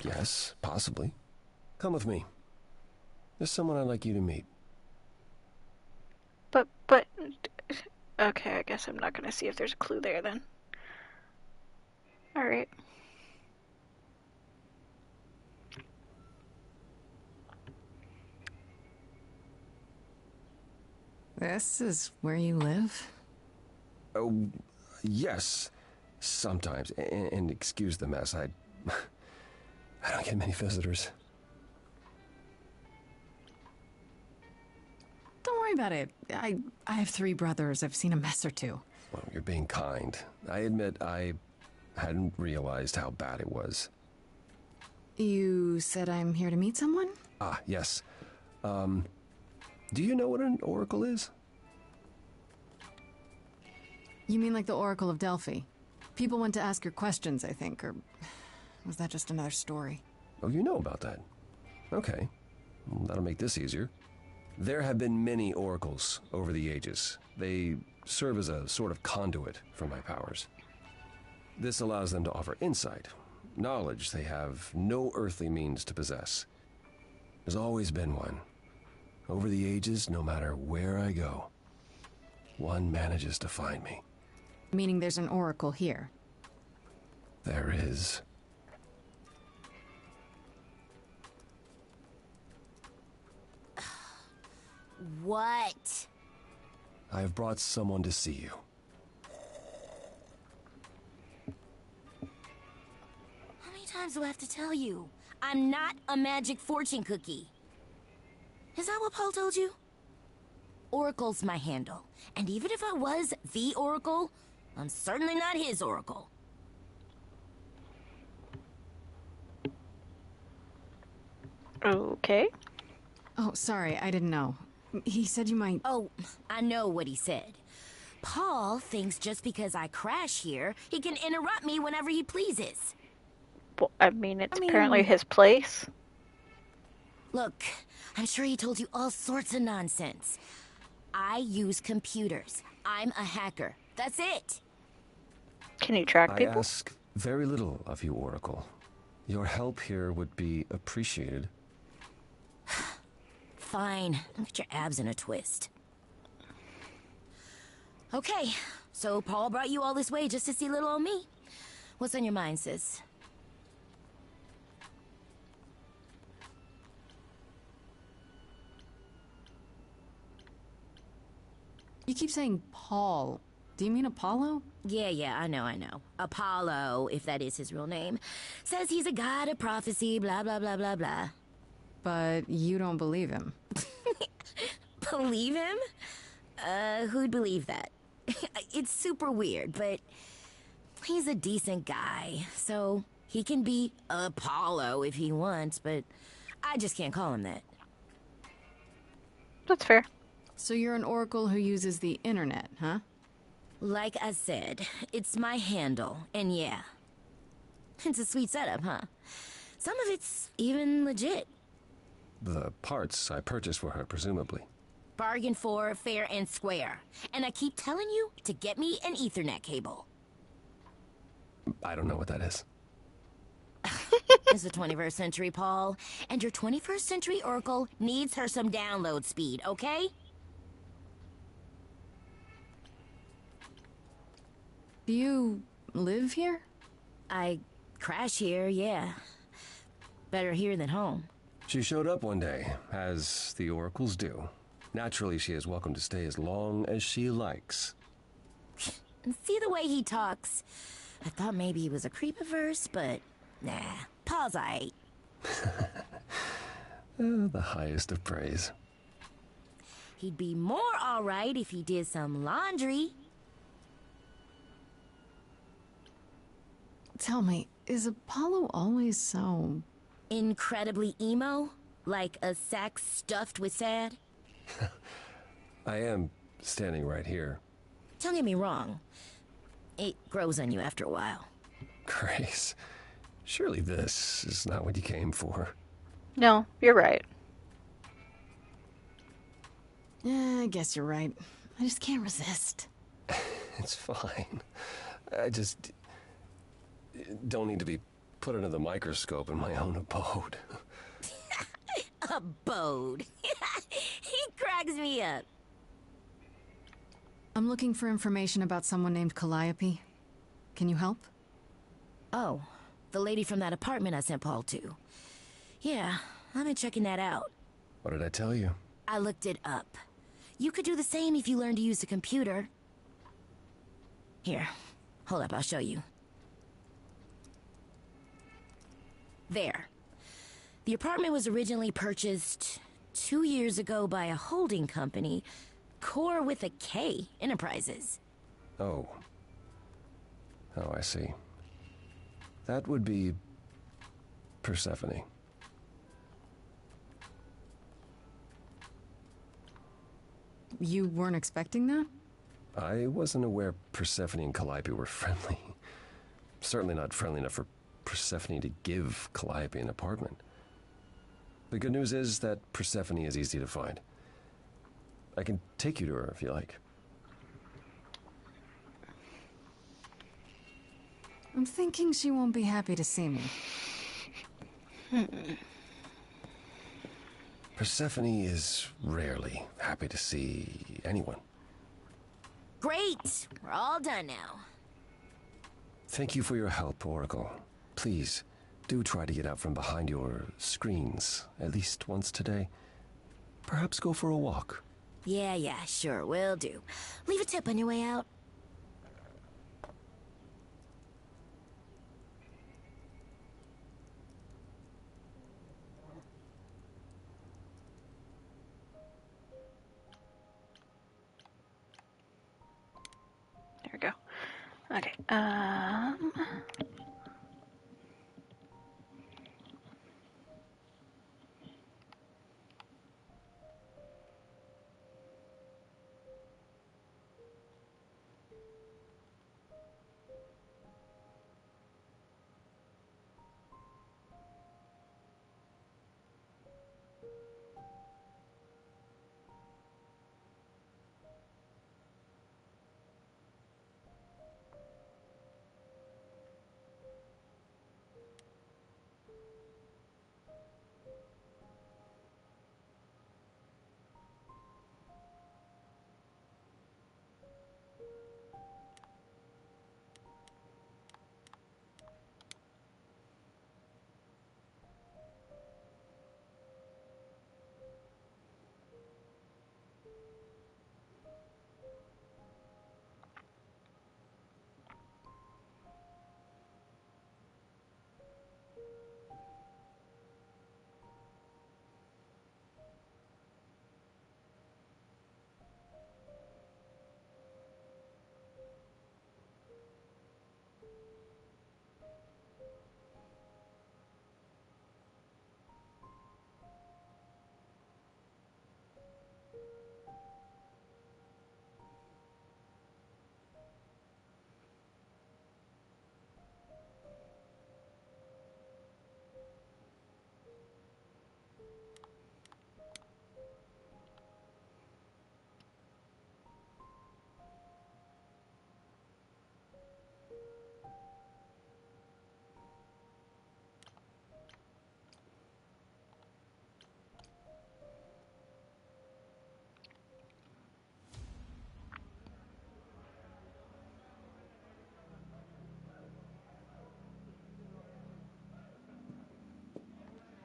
yes, possibly. Come with me. There's someone I'd like you to meet. But, okay, I guess I'm not gonna see if there's a clue there then. Alright. This is where you live? Oh, yes. Sometimes. And excuse the mess. get many visitors. Don't worry about it. I have 3 brothers. I've seen a mess or two. Well, you're being kind. I admit I hadn't realized how bad it was. You said I'm here to meet someone? Ah, yes. Do you know what an oracle is? You mean like the Oracle of Delphi? People went to ask her questions, I think, or was that just another story? Oh, you know about that. Okay. Well, that'll make this easier. There have been many oracles over the ages. They serve as a sort of conduit for my powers. This allows them to offer insight, knowledge they have no earthly means to possess. There's always been one. Over the ages, no matter where I go, one manages to find me. Meaning there's an oracle here. There is. What? I have brought someone to see you. How many times do I have to tell you? I'm not a magic fortune cookie. Is that what Paul told you? Oracle's my handle. And even if I was the Oracle, I'm certainly not his Oracle. Okay. Oh, sorry, I didn't know. He said you might... Oh, I know what he said. Paul thinks just because I crash here, he can interrupt me whenever he pleases. Well, I mean, it's apparently his place. Look, I'm sure he told you all sorts of nonsense. I use computers. I'm a hacker. That's it. Can you track I people? ask very little of you, Oracle. Your help here would be appreciated. Fine. Don't get your abs in a twist. Okay, so Paul brought you all this way just to see little old me. What's on your mind, sis? You keep saying Paul. Do you mean Apollo? Yeah, I know. Apollo, if that is his real name, says he's a god of prophecy, blah, blah, blah, blah, blah. But you don't believe him. Believe him? Who'd believe that? It's super weird, but he's a decent guy, so he can be Apollo if he wants, but I just can't call him that. That's fair. So you're an oracle who uses the internet, huh? Like I said, it's my handle, and yeah. It's a sweet setup, huh? Some of it's even legit. The parts I purchased for her, presumably. Bargain for, fair and square. And I keep telling you to get me an Ethernet cable. I don't know what that is. It's the 21st century, Paul. And your 21st century Oracle needs her some download speed, okay? Do you live here? I crash here, yeah. Better here than home. She showed up one day, as the oracles do. Naturally, she is welcome to stay as long as she likes. See the way he talks? I thought maybe he was a creep at first, but nah, Paul's aight. The highest of praise. He'd be more alright if he did some laundry. Tell me, is Apollo always so... incredibly emo? Like a sack stuffed with sad? I am standing right here. Don't get me wrong. It grows on you after a while. Grace, surely this is not what you came for. No, you're right. Yeah, I guess you're right. I just can't resist. It's fine. I just don't need to be put under the microscope in my own abode. Abode. He cracks me up. I'm looking for information about someone named Calliope. Can you help? Oh, the lady from that apartment I sent Paul to. Yeah, I've been checking that out. What did I tell you? I looked it up. You could do the same if you learned to use the computer. Here, hold up, I'll show you. There. The apartment was originally purchased 2 years ago by a holding company, Core with a K Enterprises. Oh. Oh, I see. That would be Persephone. You weren't expecting that? I wasn't aware Persephone and Calliope were friendly. Certainly not friendly enough for Persephone to give Calliope an apartment. The good news is that Persephone is easy to find. I can take you to her if you like. I'm thinking she won't be happy to see me. Persephone is rarely happy to see anyone. Great! We're all done now. Thank you for your help, Oracle. Please, do try to get out from behind your screens at least once today. Perhaps go for a walk. Yeah, sure, will do. Leave a tip on your way out. There we go. Okay.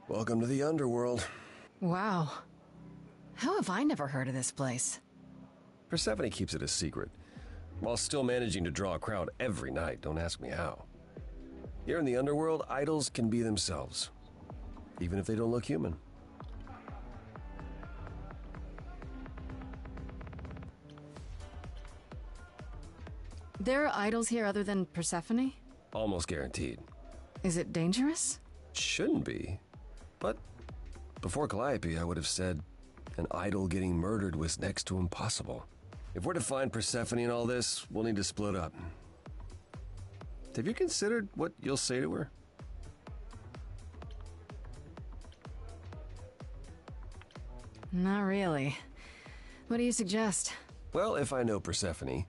Welcome to the underworld. Wow. How have I never heard of this place? Persephone keeps it a secret, while still managing to draw a crowd every night. Don't ask me how. Here in the underworld, idols can be themselves, even if they don't look human. There are idols here other than Persephone? Almost guaranteed. Is it dangerous? Shouldn't be. But before Calliope, I would have said an idol getting murdered was next to impossible. If we're to find Persephone in all this, we'll need to split up. Have you considered what you'll say to her? Not really. What do you suggest? Well, if I know Persephone,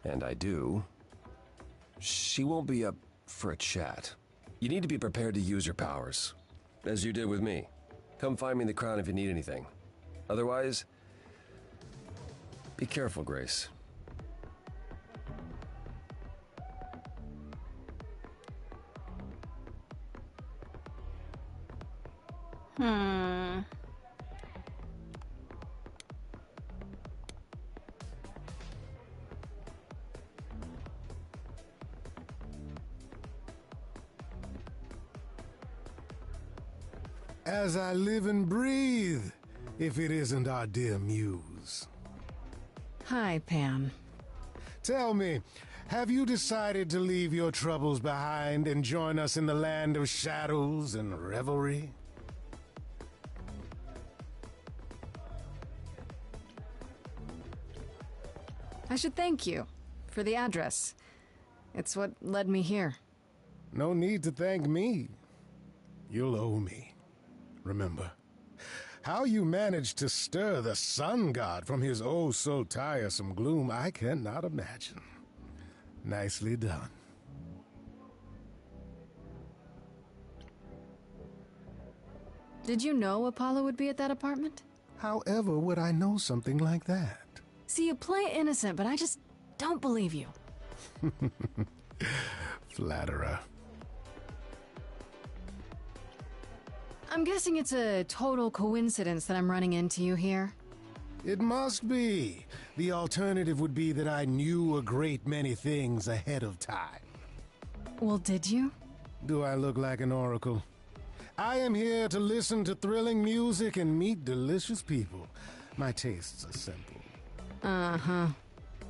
and I do, she won't be up for a chat. You need to be prepared to use your powers, as you did with me. Come find me in the crown if you need anything. Otherwise, be careful, Grace. As I live and breathe, if it isn't our dear muse. Hi, Pan. Tell me, have you decided to leave your troubles behind and join us in the land of shadows and revelry? I should thank you for the address. It's what led me here. No need to thank me. You'll owe me. Remember, how you managed to stir the sun god from his oh-so-tiresome gloom, I cannot imagine. Nicely done. Did you know Apollo would be at that apartment? However would I know something like that? See, you play innocent, but I just don't believe you. Flatterer. I'm guessing it's a total coincidence that I'm running into you here. It must be. The alternative would be that I knew a great many things ahead of time. Well, did you? Do I look like an oracle? I am here to listen to thrilling music and meet delicious people. My tastes are simple. Uh-huh.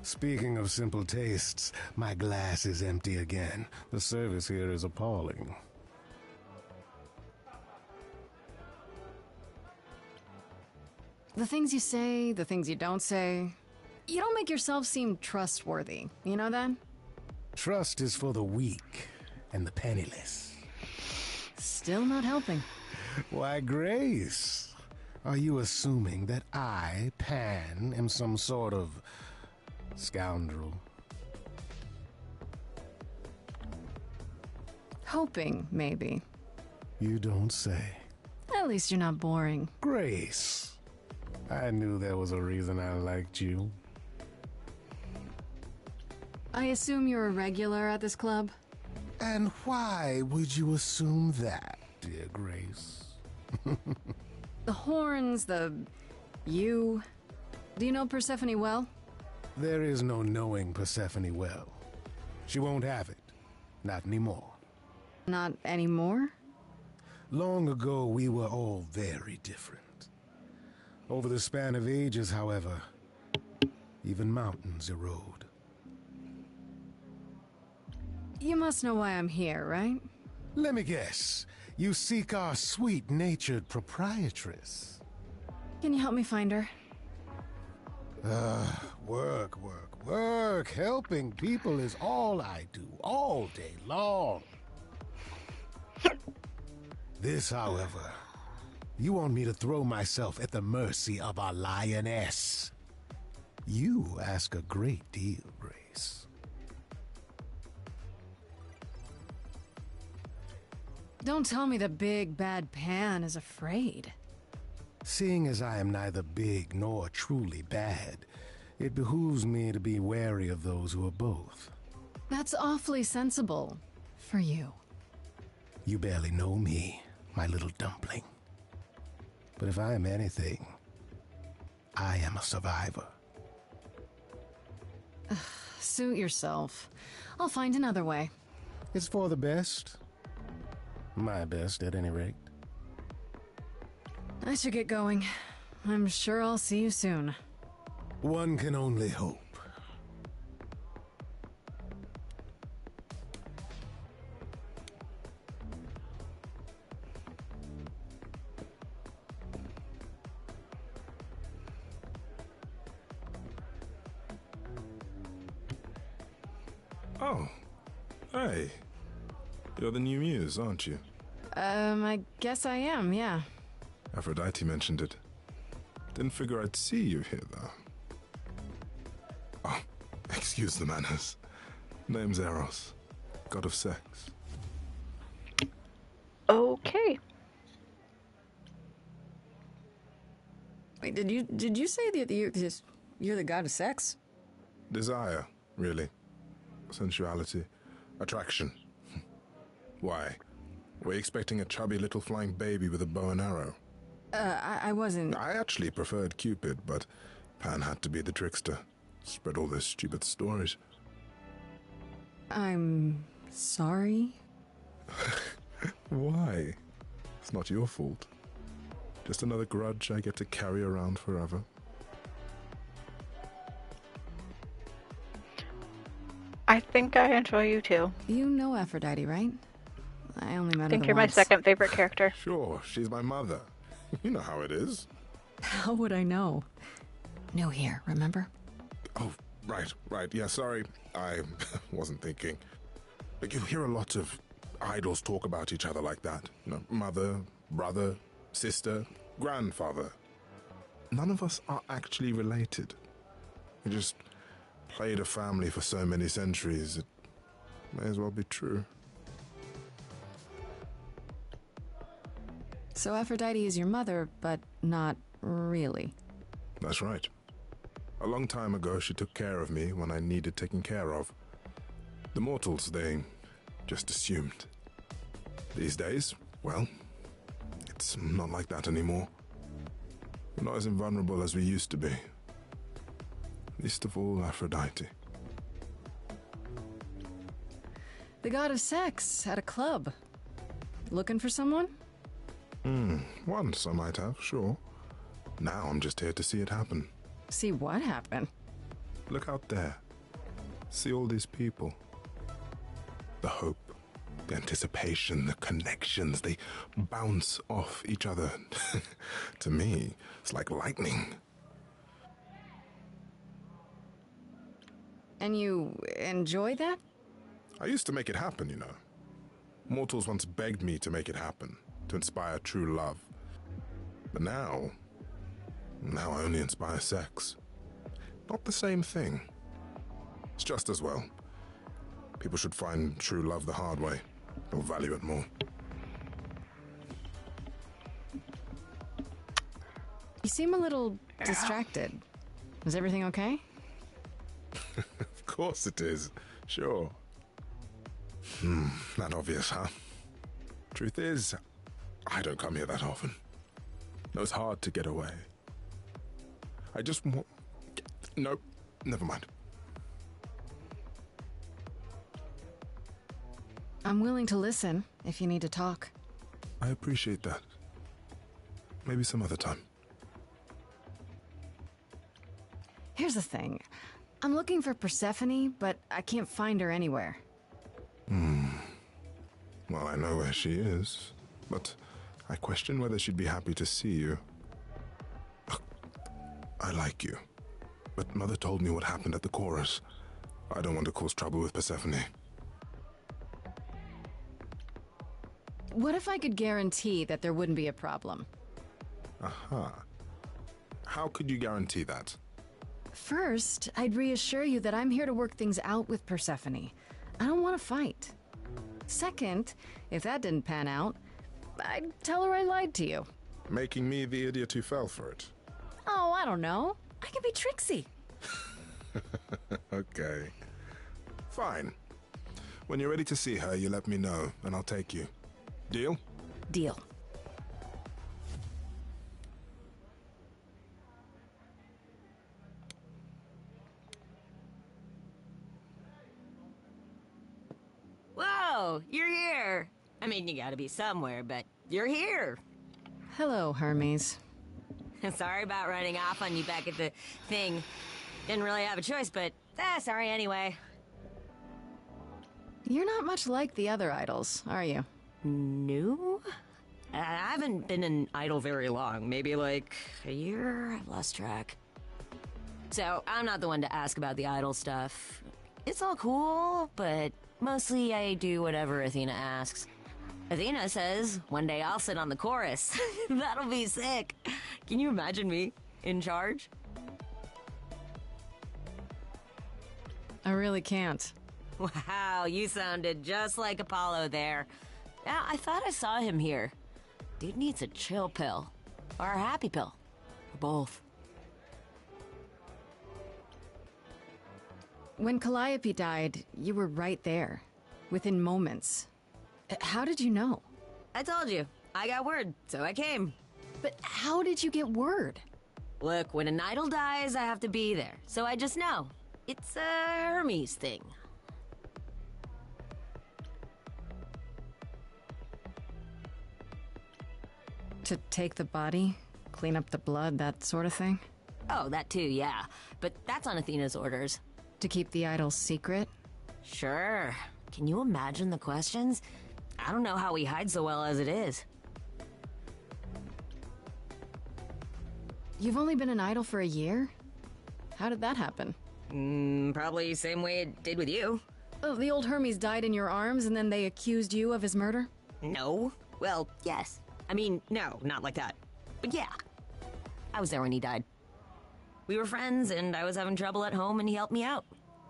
Speaking of simple tastes, my glass is empty again. The service here is appalling. The things you say, the things you don't say. You don't make yourself seem trustworthy. You know that? Trust is for the weak and the penniless. Still not helping. Why, Grace, are you assuming that I, Pan, am some sort of scoundrel? Hoping, maybe. You don't say. At least you're not boring. Grace, I knew there was a reason I liked you. I assume you're a regular at this club? And why would you assume that, dear Grace? The horns, you. Do you know Persephone well? There is no knowing Persephone well. She won't have it. Not anymore. Not anymore? Long ago, we were all very different. Over the span of ages, however, even mountains erode. You must know why I'm here, right? Let me guess. You seek our sweet-natured proprietress. Can you help me find her? Work, work, work. Helping people is all I do, all day long. This, however, you want me to throw myself at the mercy of a lioness. You ask a great deal, Grace. Don't tell me the big bad Pan is afraid. Seeing as I am neither big nor truly bad, it behooves me to be wary of those who are both. That's awfully sensible. For you. You barely know me, my little dumpling. But if I am anything, I am a survivor. Suit yourself. I'll find another way. It's for the best. My best, at any rate. I should get going. I'm sure I'll see you soon. One can only hope. Oh, hey. You're the new muse, aren't you? I guess I am, yeah. Aphrodite mentioned it. Didn't figure I'd see you here, though. Oh, excuse the manners. Name's Eros, god of sex. Okay. Wait, did you say that you're the god of sex? Desire, really. Sensuality. Attraction. Why? Were you expecting a chubby little flying baby with a bow and arrow? I wasn't... I actually preferred Cupid, but Pan had to be the trickster. Spread all those stupid stories. I'm... sorry? Why? It's not your fault. Just another grudge I get to carry around forever. I think I enjoy you too. You know Aphrodite, right? I only met I her think the you're my once. second favorite character. Sure, she's my mother. You know how it is. How would I know? New here, remember? Oh, right. Yeah, sorry. I wasn't thinking. But you hear a lot of idols talk about each other like that. You know, mother, brother, sister, grandfather. None of us are actually related. We just played a family for so many centuries, it may as well be true. So Aphrodite is your mother, but not really. That's right. A long time ago, she took care of me when I needed taking care of. The mortals, they just assumed. These days, well, it's not like that anymore. We're not as invulnerable as we used to be. Least of all, Aphrodite. The god of sex at a club. Looking for someone? Once I might have, sure. Now I'm just here to see it happen. See what happen? Look out there. See all these people. The hope, the anticipation, the connections, they bounce off each other. To me, it's like lightning. And you enjoy that? I used to make it happen, you know. Mortals once begged me to make it happen, to inspire true love. But now I only inspire sex. Not the same thing. It's just as well. People should find true love the hard way. They'll value it more. You seem a little distracted. Is everything okay? Of course it is. Sure. Not obvious, huh? Truth is, I don't come here that often. No, it's hard to get away. I just want... Nope, never mind. I'm willing to listen if you need to talk. I appreciate that. Maybe some other time. Here's the thing. I'm looking for Persephone, but I can't find her anywhere. Well, I know where she is, but I question whether she'd be happy to see you. I like you, but Mother told me what happened at the chorus. I don't want to cause trouble with Persephone. What if I could guarantee that there wouldn't be a problem? Aha. How could you guarantee that? First, I'd reassure you that I'm here to work things out with Persephone. I don't want to fight. Second, if that didn't pan out, I'd tell her I lied to you. Making me the idiot who fell for it. Oh, I don't know. I can be tricksy. Okay. Fine. When you're ready to see her, you let me know, and I'll take you. Deal? Deal. Whoa, you're here. I mean, you gotta be somewhere, but you're here. Hello, Hermes. Sorry about running off on you back at the thing. Didn't really have a choice, but sorry anyway. You're not much like the other idols, are you? No? I haven't been an idol very long. Maybe like a year? I've lost track. So, I'm not the one to ask about the idol stuff. It's all cool, but mostly I do whatever Athena asks. Athena says, one day I'll sit on the chorus. That'll be sick. Can you imagine me in charge? I really can't. Wow, you sounded just like Apollo there. Yeah, I thought I saw him here. Dude needs a chill pill. Or a happy pill. Or both. When Calliope died, you were right there. Within moments. How did you know? I told you. I got word, so I came. But how did you get word? Look, when an idol dies, I have to be there. So I just know. It's a Hermes thing. To take the body, clean up the blood, that sort of thing? Oh, that too, yeah. But that's on Athena's orders. To keep the idol secret? Sure. Can you imagine the questions? I don't know how we hide so well as it is. You've only been an idol for a year? How did that happen? Probably same way it did with you. Oh, the old Hermes died in your arms and then they accused you of his murder? No. Well, yes. I mean, no, not like that. But yeah. I was there when he died. We were friends and I was having trouble at home and he helped me out.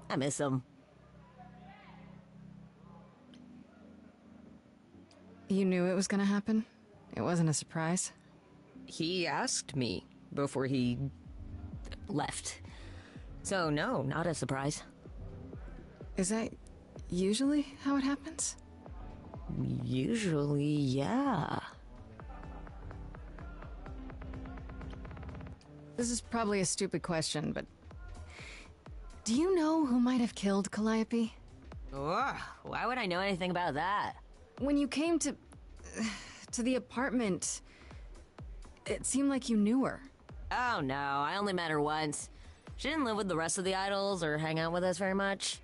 I miss him. You knew it was gonna happen? It wasn't a surprise? He asked me before he left. So no, not a surprise. Is that usually how it happens? Usually, yeah. This is probably a stupid question, but... do you know who might have killed Calliope? Ugh, why would I know anything about that? When you came to the apartment, it seemed like you knew her. Oh no, I only met her once. She didn't live with the rest of the idols or hang out with us very much.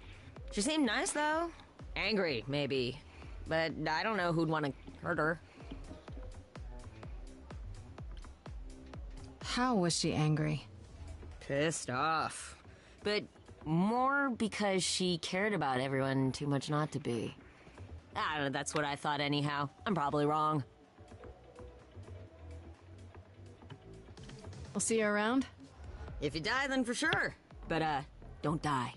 She seemed nice though. Angry, maybe. But I don't know who'd want to hurt her. How was she angry? Pissed off. But more because she cared about everyone too much not to be. I don't know, that's what I thought anyhow. I'm probably wrong. I'll see you around? If you die, then for sure. But, don't die.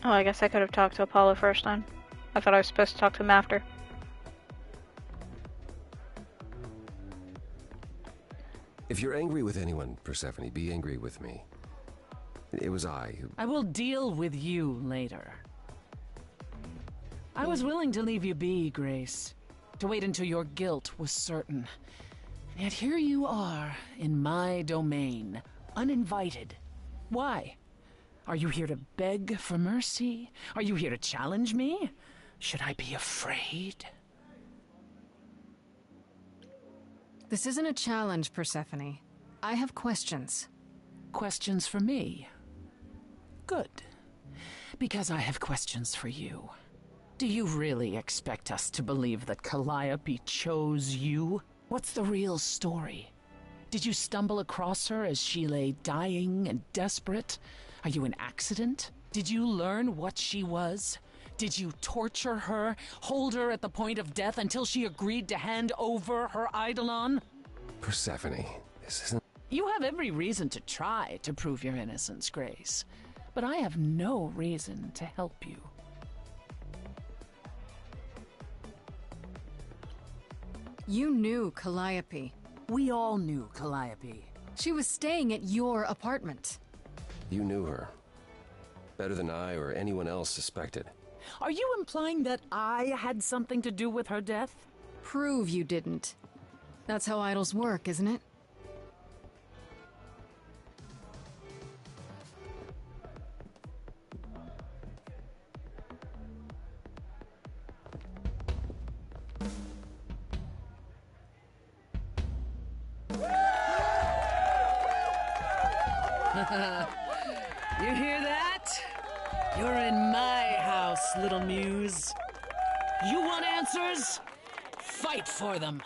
Oh, I guess I could have talked to Apollo first then. I thought I was supposed to talk to him after. If you're angry with anyone, Persephone, be angry with me. It was I who... I will deal with you later. I was willing to leave you be, Grace. To wait until your guilt was certain. And yet here you are, in my domain, uninvited. Why? Are you here to beg for mercy? Are you here to challenge me? Should I be afraid? This isn't a challenge, Persephone. I have questions. Questions for me? Good. Because I have questions for you. Do you really expect us to believe that Calliope chose you? What's the real story? Did you stumble across her as she lay dying and desperate? Are you an accident? Did you learn what she was? Did you torture her, hold her at the point of death until she agreed to hand over her eidolon? Persephone, this isn't... You have every reason to try to prove your innocence, Grace. But I have no reason to help you. You knew Calliope. We all knew Calliope. She was staying at your apartment. You knew her. Better than I or anyone else suspected. Are you implying that I had something to do with her death? Prove you didn't. That's how idols work, isn't it? You hear that? You're in my house, little muse. You want answers? Fight for them.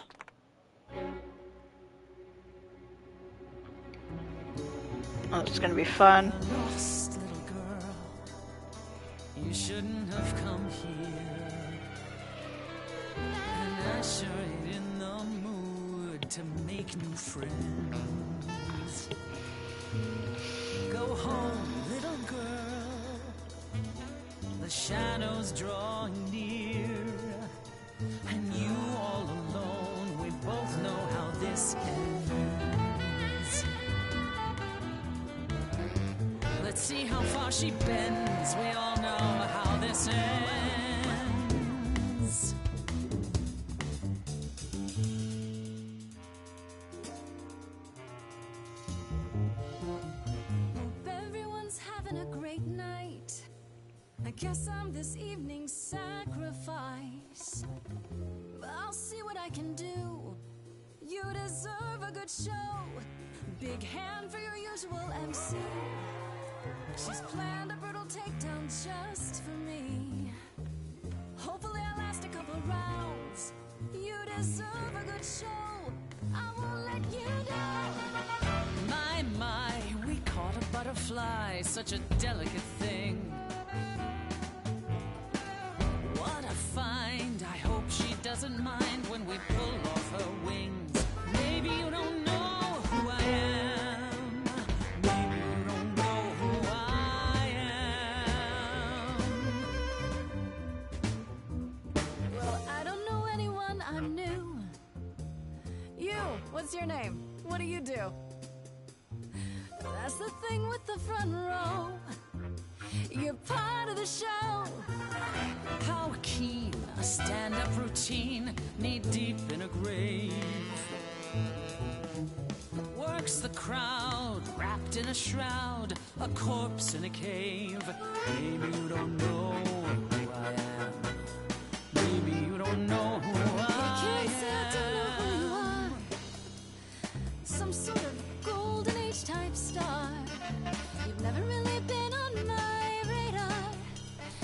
Oh, it's gonna be fun. Lost little girl, you shouldn't have come here. And I sure ain't in the mood to make new friends. Go home, little girl. The shadows drawing near, and you all alone. We both know how this ends. Let's see how far she bends. We all know how this ends. Guess I'm this evening's sacrifice. But I'll see what I can do. You deserve a good show. Big hand for your usual MC. She's planned a brutal takedown just for me. Hopefully I'll last a couple rounds. You deserve a good show. I won't let you down. My, we caught a butterfly, such a delicate thing. What a find, I hope she doesn't mind when we pull off her wings. Maybe you don't know who I am. Maybe you don't know who I am. Well, I don't know anyone, I'm new. You, what's your name? What do you do? That's the thing with the front row. You're part of the show. How keen a stand-up routine, knee-deep in a grave. Works the crowd, wrapped in a shroud, a corpse in a cave. Maybe you don't know who I am. Maybe you don't know who I Can't say I don't know who you are. Some sort of golden age type star. You've never really been on my radar.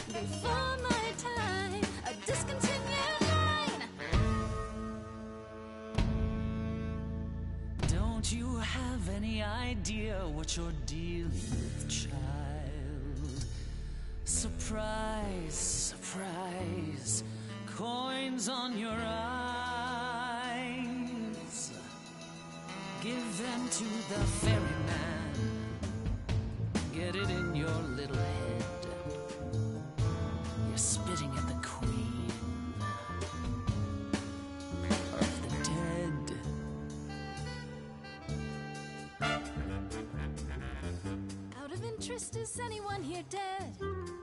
Before my time, a discontinued line. Don't you have any idea what you're dealing with, child? Surprise, surprise, coins on your eyes. Give them to the ferryman. Get it in your little head. You're spitting at the queen of the dead. Out of interest, is anyone here dead?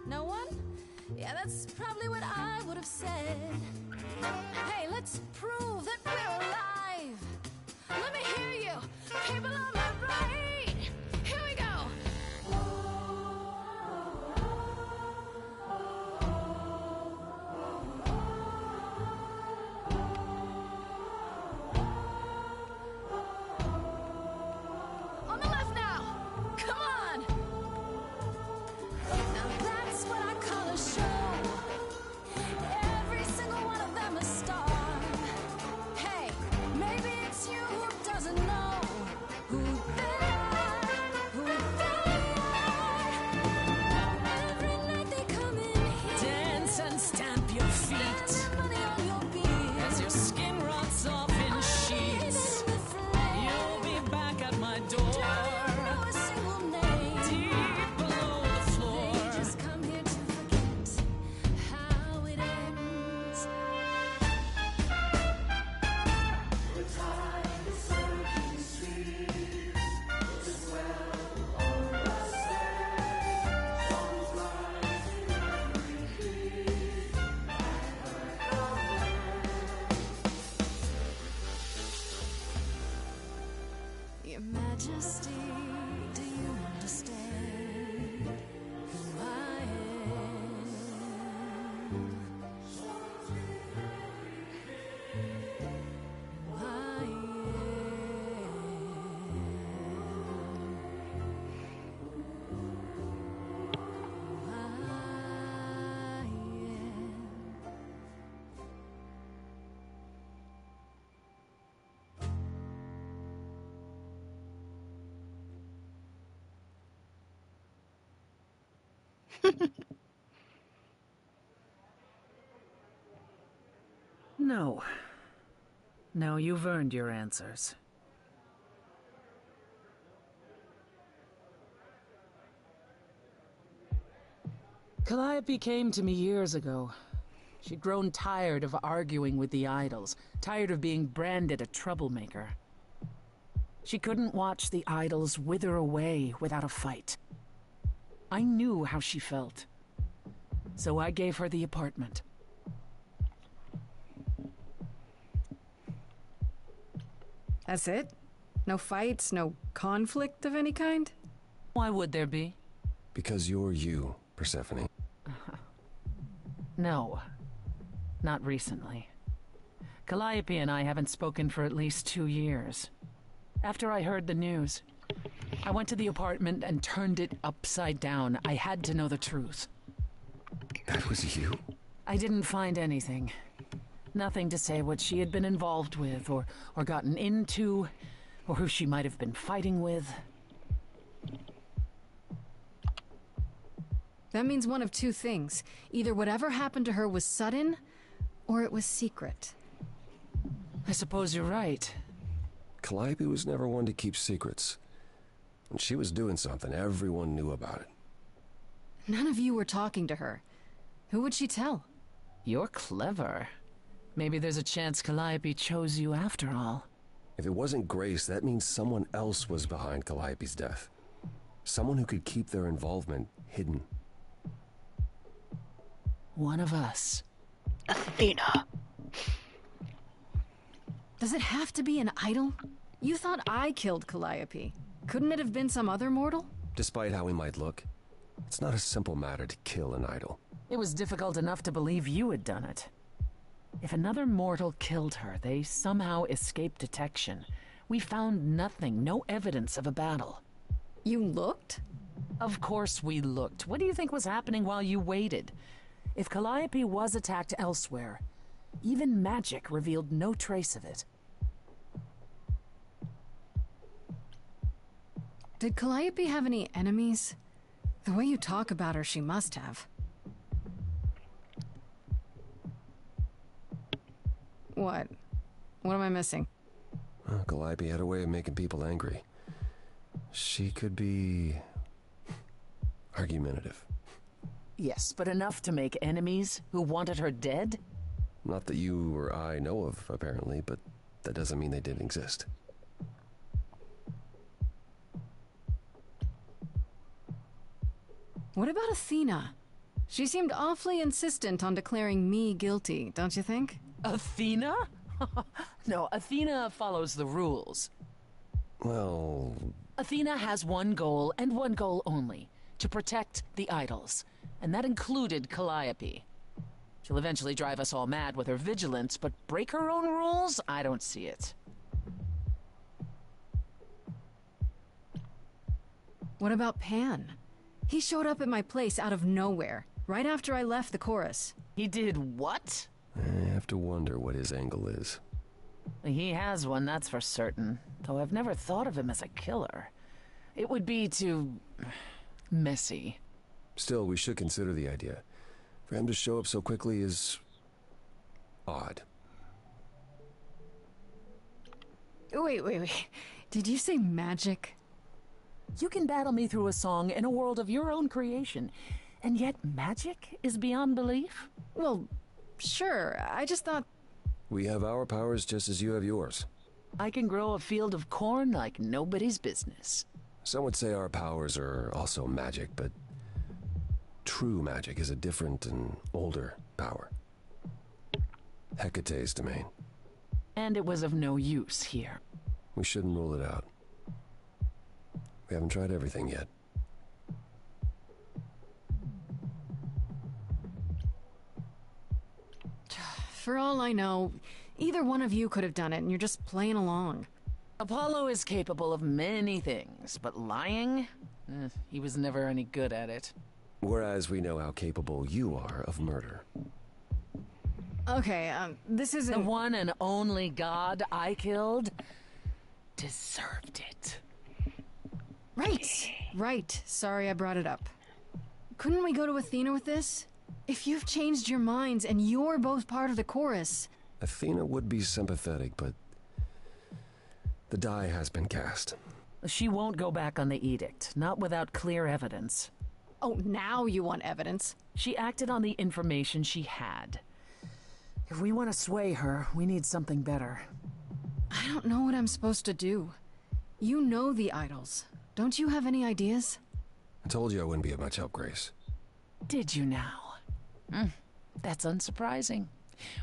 No one? Yeah, that's probably what I would have said. Hey, let's prove that we're alive. Let me hear you. People on my right. Here we go. On the left now. Come on. Now that's what I call a show. Every single one of them a star. Hey, maybe it's you who doesn't know who they are, who they are. Every night they come in here. Dance and stamp your feet Spend their money on your beer. as your skin rots off in sheets. You'll be back at my door, Don't know a single name. deep below the floor. They just come here to forget how it ends. Your Majesty, do you understand who I am? Who I No. No, you've earned your answers. Calliope came to me years ago. She'd grown tired of arguing with the idols, tired of being branded a troublemaker. She couldn't watch the idols wither away without a fight. I knew how she felt. So I gave her the apartment. That's it? No fights, no conflict of any kind? Why would there be? Because you're you, Persephone. No. Not recently. Calliope and I haven't spoken for at least 2 years. After I heard the news, I went to the apartment and turned it upside down. I had to know the truth. That was you? I didn't find anything. Nothing to say what she had been involved with, or gotten into, or who she might have been fighting with. That means one of two things. Either whatever happened to her was sudden, or it was secret. I suppose you're right. Calliope was never one to keep secrets. When she was doing something, everyone knew about it. None of you were talking to her. Who would she tell? You're clever. Maybe there's a chance Calliope chose you after all. If it wasn't Grace, that means someone else was behind Calliope's death. Someone who could keep their involvement hidden. One of us. Athena. Does it have to be an idol? You thought I killed Calliope. Couldn't it have been some other mortal? Despite how he might look, it's not a simple matter to kill an idol. It was difficult enough to believe you had done it. If another mortal killed her, they somehow escaped detection. We found nothing, no evidence of a battle. You looked? Of course we looked. What do you think was happening while you waited? If Calliope was attacked elsewhere, even magic revealed no trace of it. Did Calliope have any enemies? The way you talk about her, she must have. What? What am I missing? Calliope had a way of making people angry. She could be argumentative. Yes, but enough to make enemies who wanted her dead? Not that you or I know of, apparently, but that doesn't mean they didn't exist. What about Athena? She seemed awfully insistent on declaring me guilty, don't you think? Athena? No, Athena follows the rules. Well... Athena has one goal, and one goal only. To protect the idols. And that included Calliope. She'll eventually drive us all mad with her vigilance, but break her own rules? I don't see it. What about Pan? He showed up at my place out of nowhere, right after I left the chorus. He did what? I have to wonder what his angle is. He has one, that's for certain. Though I've never thought of him as a killer. It would be too... messy. Still, we should consider the idea. For him to show up so quickly is... odd. Wait. Did you say magic? You can battle me through a song in a world of your own creation, and yet magic is beyond belief? Well, sure. I just thought... We have our powers just as you have yours. I can grow a field of corn like nobody's business. Some would say our powers are also magic, but true magic is a different and older power. Hecate's domain. And it was of no use here. We shouldn't rule it out. We haven't tried everything yet. For all I know, either one of you could have done it, and you're just playing along. Apollo is capable of many things, but lying? He was never any good at it. Whereas we know how capable you are of murder. Okay, this isn't... The one and only god I killed deserved it. Right. Sorry I brought it up. Couldn't we go to Athena with this? If you've changed your minds and you're both part of the chorus... Athena would be sympathetic, but the die has been cast. She won't go back on the edict, not without clear evidence. Oh, now you want evidence? She acted on the information she had. If we want to sway her, we need something better. I don't know what I'm supposed to do. You know the idols. Don't you have any ideas? I told you I wouldn't be of much help, Grace. Did you now? That's unsurprising.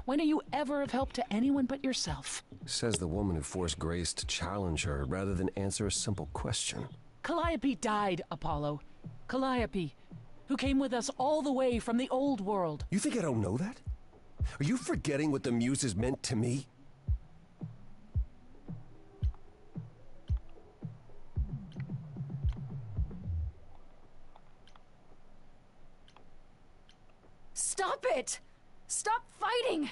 When are you ever of help to anyone but yourself? Says the woman who forced Grace to challenge her rather than answer a simple question. Calliope died, Apollo. Calliope who came with us all the way from the old world. You think I don't know that? Are you forgetting what the Muses meant to me? Stop it! Stop fighting!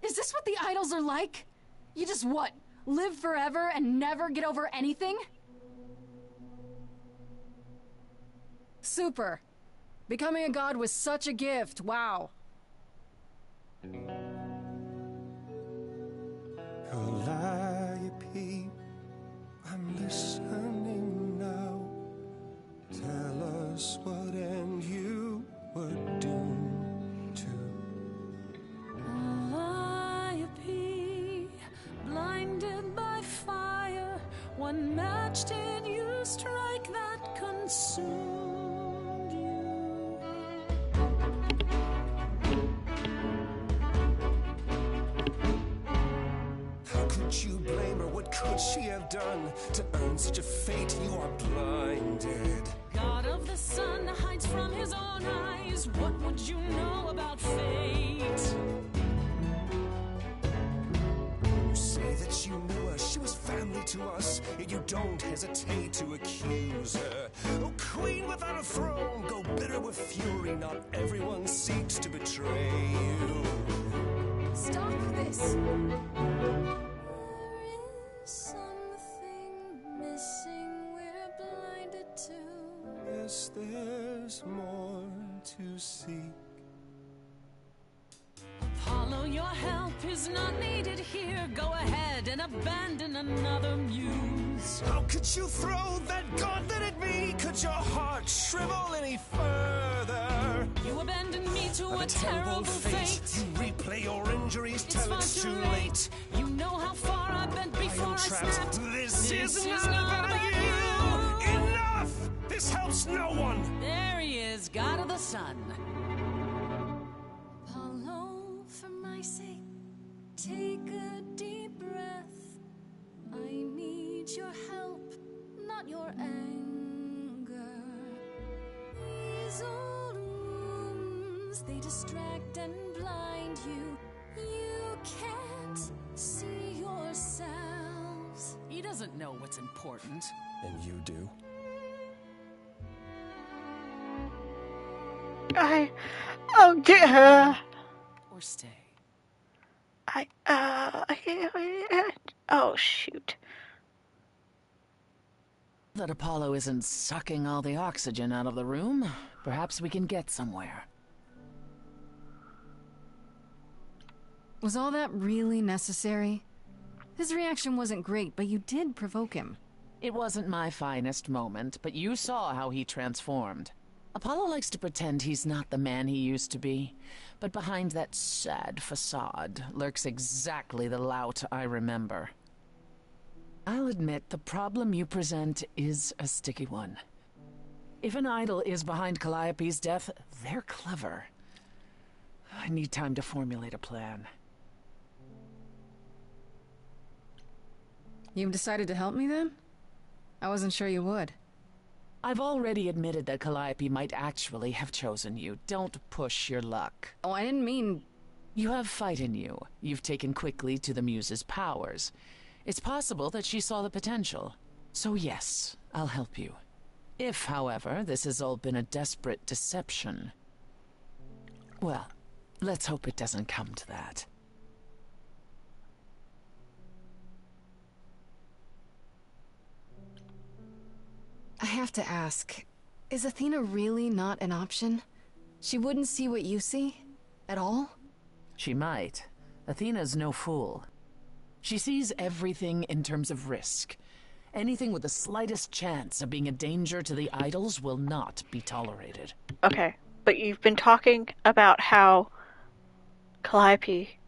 Is this what the idols are like? You just what? Live forever and never get over anything? Super. Becoming a god was such a gift, wow. Calliope, I'm listening now. Tell us what end you were doomed to. Calliope, blinded by fire, what match did you strike that consumed you? How could you blame her? What could she have done to earn such a fate? You are blinded. God of the sun hides from his own eyes. What would you know about fate? You say that you knew her, she was family to us, yet you don't hesitate to accuse her. Oh, queen without a throne, go bitter with fury. Not everyone seeks to betray you. Stop this! There is something missing we're blinded to. Yes, there's more to seek. Apollo, your help is not needed here. Go ahead and abandon another muse. How could you throw that gauntlet at me? Could your heart shrivel any further? You abandoned me to a terrible fate. You replay your injuries It's till far it's too too late. late. You know how far I've been before I trapped. snapped. This is not about you. Enough! This helps no one. There he is, God of the Sun. Apollo, for my sake, take a deep breath. I need your help, not your anger. These old wounds, they distract and blind you. You can't see yourselves. He doesn't know what's important. And you do? Oh yeah. Or stay. Oh shoot. That Apollo isn't sucking all the oxygen out of the room, perhaps we can get somewhere. Was all that really necessary? His reaction wasn't great, but you did provoke him. It wasn't my finest moment, but you saw how he transformed. Apollo likes to pretend he's not the man he used to be, but behind that sad facade lurks exactly the lout I remember. I'll admit the problem you present is a sticky one. If an idol is behind Calliope's death, they're clever. I need time to formulate a plan. You've decided to help me then? I wasn't sure you would. I've already admitted that Calliope might actually have chosen you. Don't push your luck. Oh, I didn't mean... You have fight in you. You've taken quickly to the Muse's powers. It's possible that she saw the potential. So yes, I'll help you. If, however, this has all been a desperate deception... Well, let's hope it doesn't come to that. I have to ask, is Athena really not an option? She wouldn't see what you see? At all? She might. Athena's no fool. She sees everything in terms of risk. Anything with the slightest chance of being a danger to the idols will not be tolerated. Okay, but you've been talking about how Calliope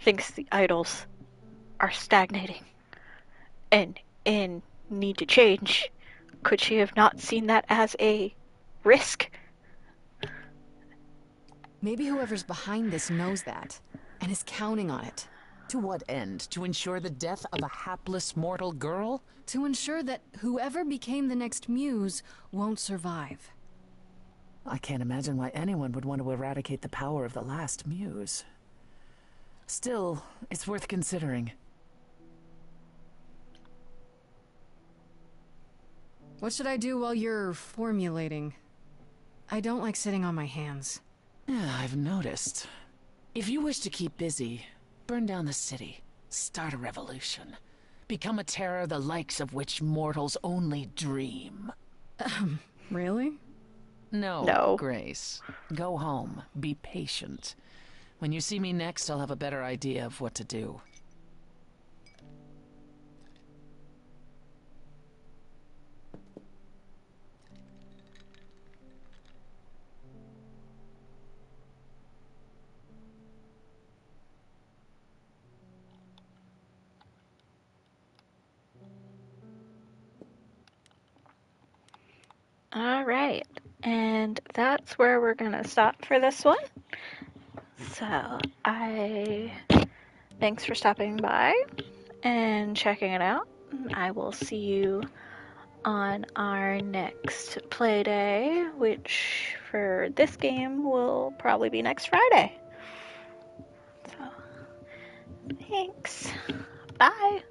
thinks the idols are stagnating and need to change. Could she have not seen that as a risk? Maybe whoever's behind this knows that, and is counting on it. To what end? To ensure the death of a hapless mortal girl? To ensure that whoever became the next muse won't survive. I can't imagine why anyone would want to eradicate the power of the last muse. Still, it's worth considering. What should I do while you're formulating? I don't like sitting on my hands. Yeah, I've noticed. If you wish to keep busy, burn down the city, start a revolution, become a terror the likes of which mortals only dream. Really? No, Grace. Go home. Be patient. When you see me next, I'll have a better idea of what to do. All right, and that's where we're gonna stop for this one. So thanks for stopping by and checking it out. I will see you on our next play day, which for this game will probably be next Friday. So, thanks. Bye.